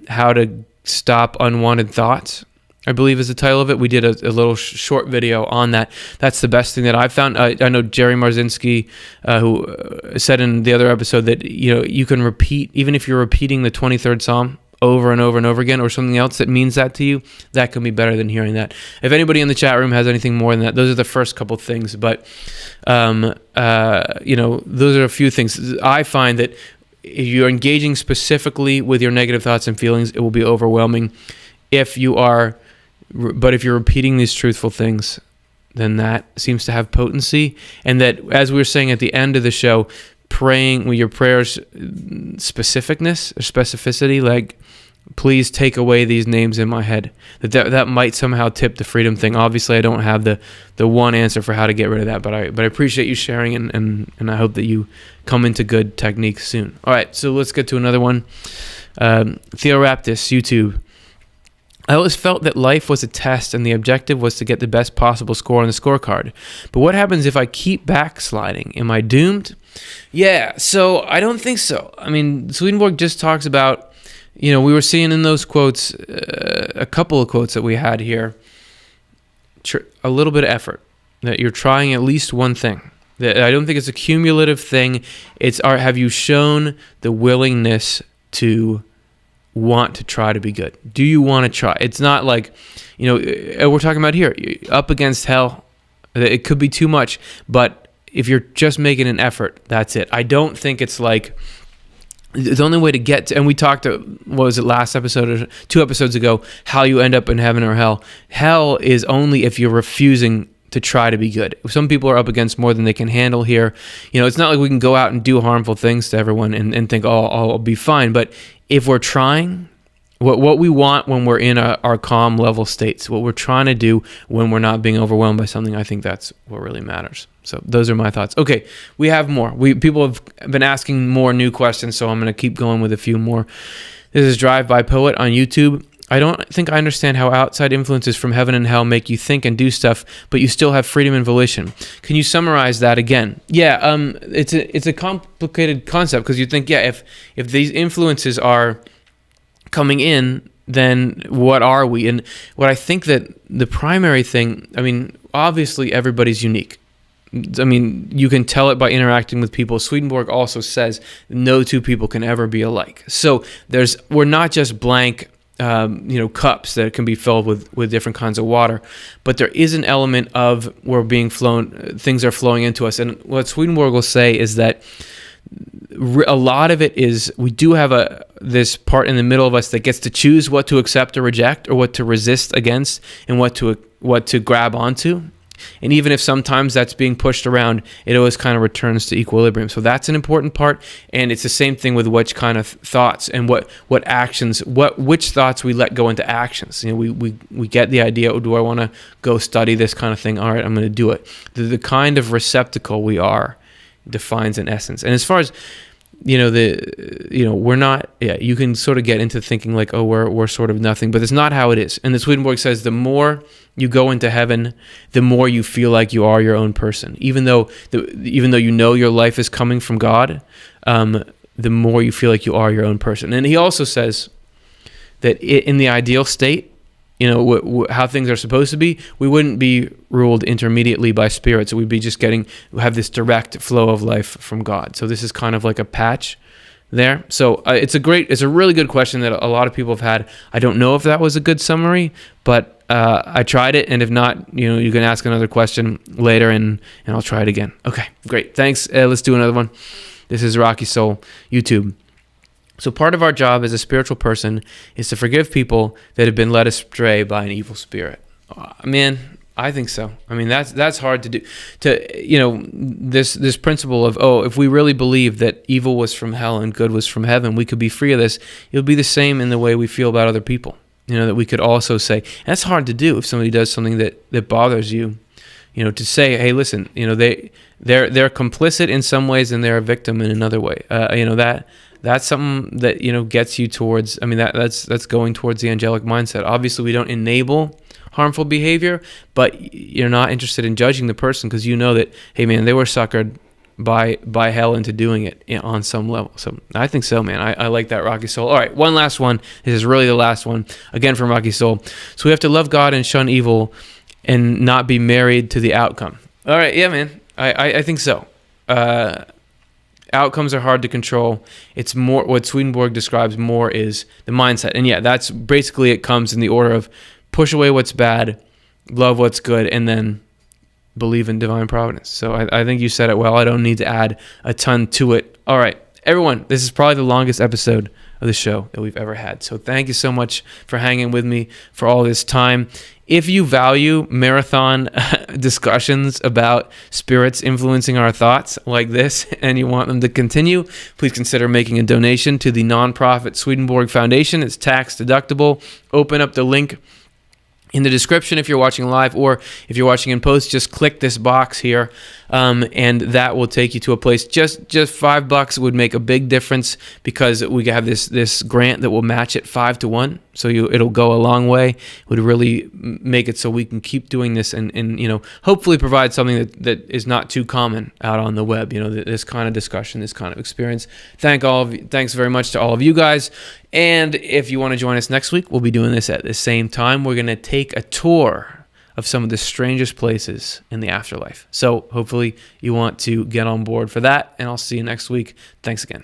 how to stop unwanted thoughts, I believe is the title of it. We did a little short video on that. That's the best thing that I've found. I know Jerry Marzinsky, who said in the other episode that you can repeat, even if you're repeating the 23rd Psalm over and over and over again, or something else that means that to you, that can be better than hearing that. If anybody in the chat room has anything more than that, those are the first couple things. But those are a few things. I find that if you're engaging specifically with your negative thoughts and feelings, it will be overwhelming. If you're repeating these truthful things, then that seems to have potency. And that, as we were saying at the end of the show, praying with your prayers, specificity, like, please take away these names in my head. That might somehow tip the freedom thing. Obviously, I don't have the one answer for how to get rid of that, but I appreciate you sharing, and I hope that you come into good techniques soon. All right, so let's get to another one. Theoraptus, YouTube. I always felt that life was a test and the objective was to get the best possible score on the scorecard. But what happens if I keep backsliding? Am I doomed? Yeah, so I don't think so. I mean, Swedenborg just talks about, we were seeing in those quotes, a couple of quotes that we had here, a little bit of effort, that you're trying at least one thing. That I don't think it's a cumulative thing. Have you shown the willingness to want to try to be good? Do you want to try? It's not like, we're talking about here, up against hell. It could be too much, but if you're just making an effort, that's it. I don't think it's like the only way to get to, and we talked, what was it, last episode or 2 episodes ago, how you end up in heaven or hell. Hell is only if you're refusing to try to be good. Some people are up against more than they can handle here. It's not like we can go out and do harmful things to everyone and think, oh, I'll be fine. But if we're trying, what we want when we're in our calm level states, what we're trying to do when we're not being overwhelmed by something, I think that's what really matters. So those are my thoughts. Okay, we have more. People have been asking more new questions, so I'm going to keep going with a few more. This is Drive By Poet on YouTube. I don't think I understand how outside influences from heaven and hell make you think and do stuff, but you still have freedom and volition. Can you summarize that again? Yeah, it's a complicated concept, because you think, if these influences are coming in, then what are we? And what I think that the primary thing, obviously everybody's unique. You can tell it by interacting with people. Swedenborg also says no two people can ever be alike. So we're not just blank cups that can be filled with different kinds of water, but there is an element of things are flowing into us. And what Swedenborg will say is that a lot of it is, we do have this part in the middle of us that gets to choose what to accept or reject, or what to resist against, and what to grab onto. And even if sometimes that's being pushed around, it always kind of returns to equilibrium. So that's an important part. And it's the same thing with which kind of thoughts and what actions, which thoughts we let go into actions. We get the idea, do I want to go study this kind of thing? All right, I'm going to do it. The kind of receptacle we are defines an essence. And as far as we're not, you can sort of get into thinking like, oh, we're sort of nothing, but it's not how it is. And the Swedenborg says the more you go into heaven, the more you feel like you are your own person. Even though you know your life is coming from God, the more you feel like you are your own person. And he also says that in the ideal state, how things are supposed to be, we wouldn't be ruled intermediately by spirits. We'd be just have this direct flow of life from God. So this is kind of like a patch there. So it's a really good question that a lot of people have had. I don't know if that was a good summary, but I tried it. And if not, you can ask another question later and I'll try it again. Okay, great. Thanks. Let's do another one. This is Rocky Soul, YouTube. So part of our job as a spiritual person is to forgive people that have been led astray by an evil spirit. Man, I think so. I mean, that's hard to do. This principle of, if we really believe that evil was from hell and good was from heaven, we could be free of this. It would be the same in the way we feel about other people. That we could also say, and that's hard to do if somebody does something that bothers you. To say, hey, listen, they're complicit in some ways and they're a victim in another way. That's something that gets you towards. I mean, that's going towards the angelic mindset. Obviously, we don't enable harmful behavior, but you're not interested in judging the person because you know that, hey, man, they were suckered by hell into doing it on some level. So I think so, man. I like that, Rocky Soul. All right, one last one. This is really the last one again from Rocky Soul. So we have to love God and shun evil, and not be married to the outcome. All right, yeah, man. I think so. Outcomes are hard to control. It's more what Swedenborg describes more is the mindset. And yeah, that's basically, it comes in the order of push away what's bad, love what's good, and then believe in divine providence. So I think you said it well. I don't need to add a ton to it. All right, everyone, this is probably the longest episode of the show that we've ever had. So thank you so much for hanging with me for all this time. If you value marathon discussions about spirits influencing our thoughts like this and you want them to continue, please consider making a donation to the nonprofit Swedenborg Foundation. It's tax deductible. Open up the link in the description if you're watching live, or if you're watching in post, just click this box here, and that will take you to a place. Just $5 would make a big difference, because we have this grant that will match it 5-1. So it'll go a long way. It would really make it so we can keep doing this and hopefully provide something that is not too common out on the web. This kind of discussion, this kind of experience. Thanks very much to all of you guys. And if you want to join us next week, we'll be doing this at the same time. We're going to take a tour of some of the strangest places in the afterlife. So hopefully you want to get on board for that, and I'll see you next week. Thanks again.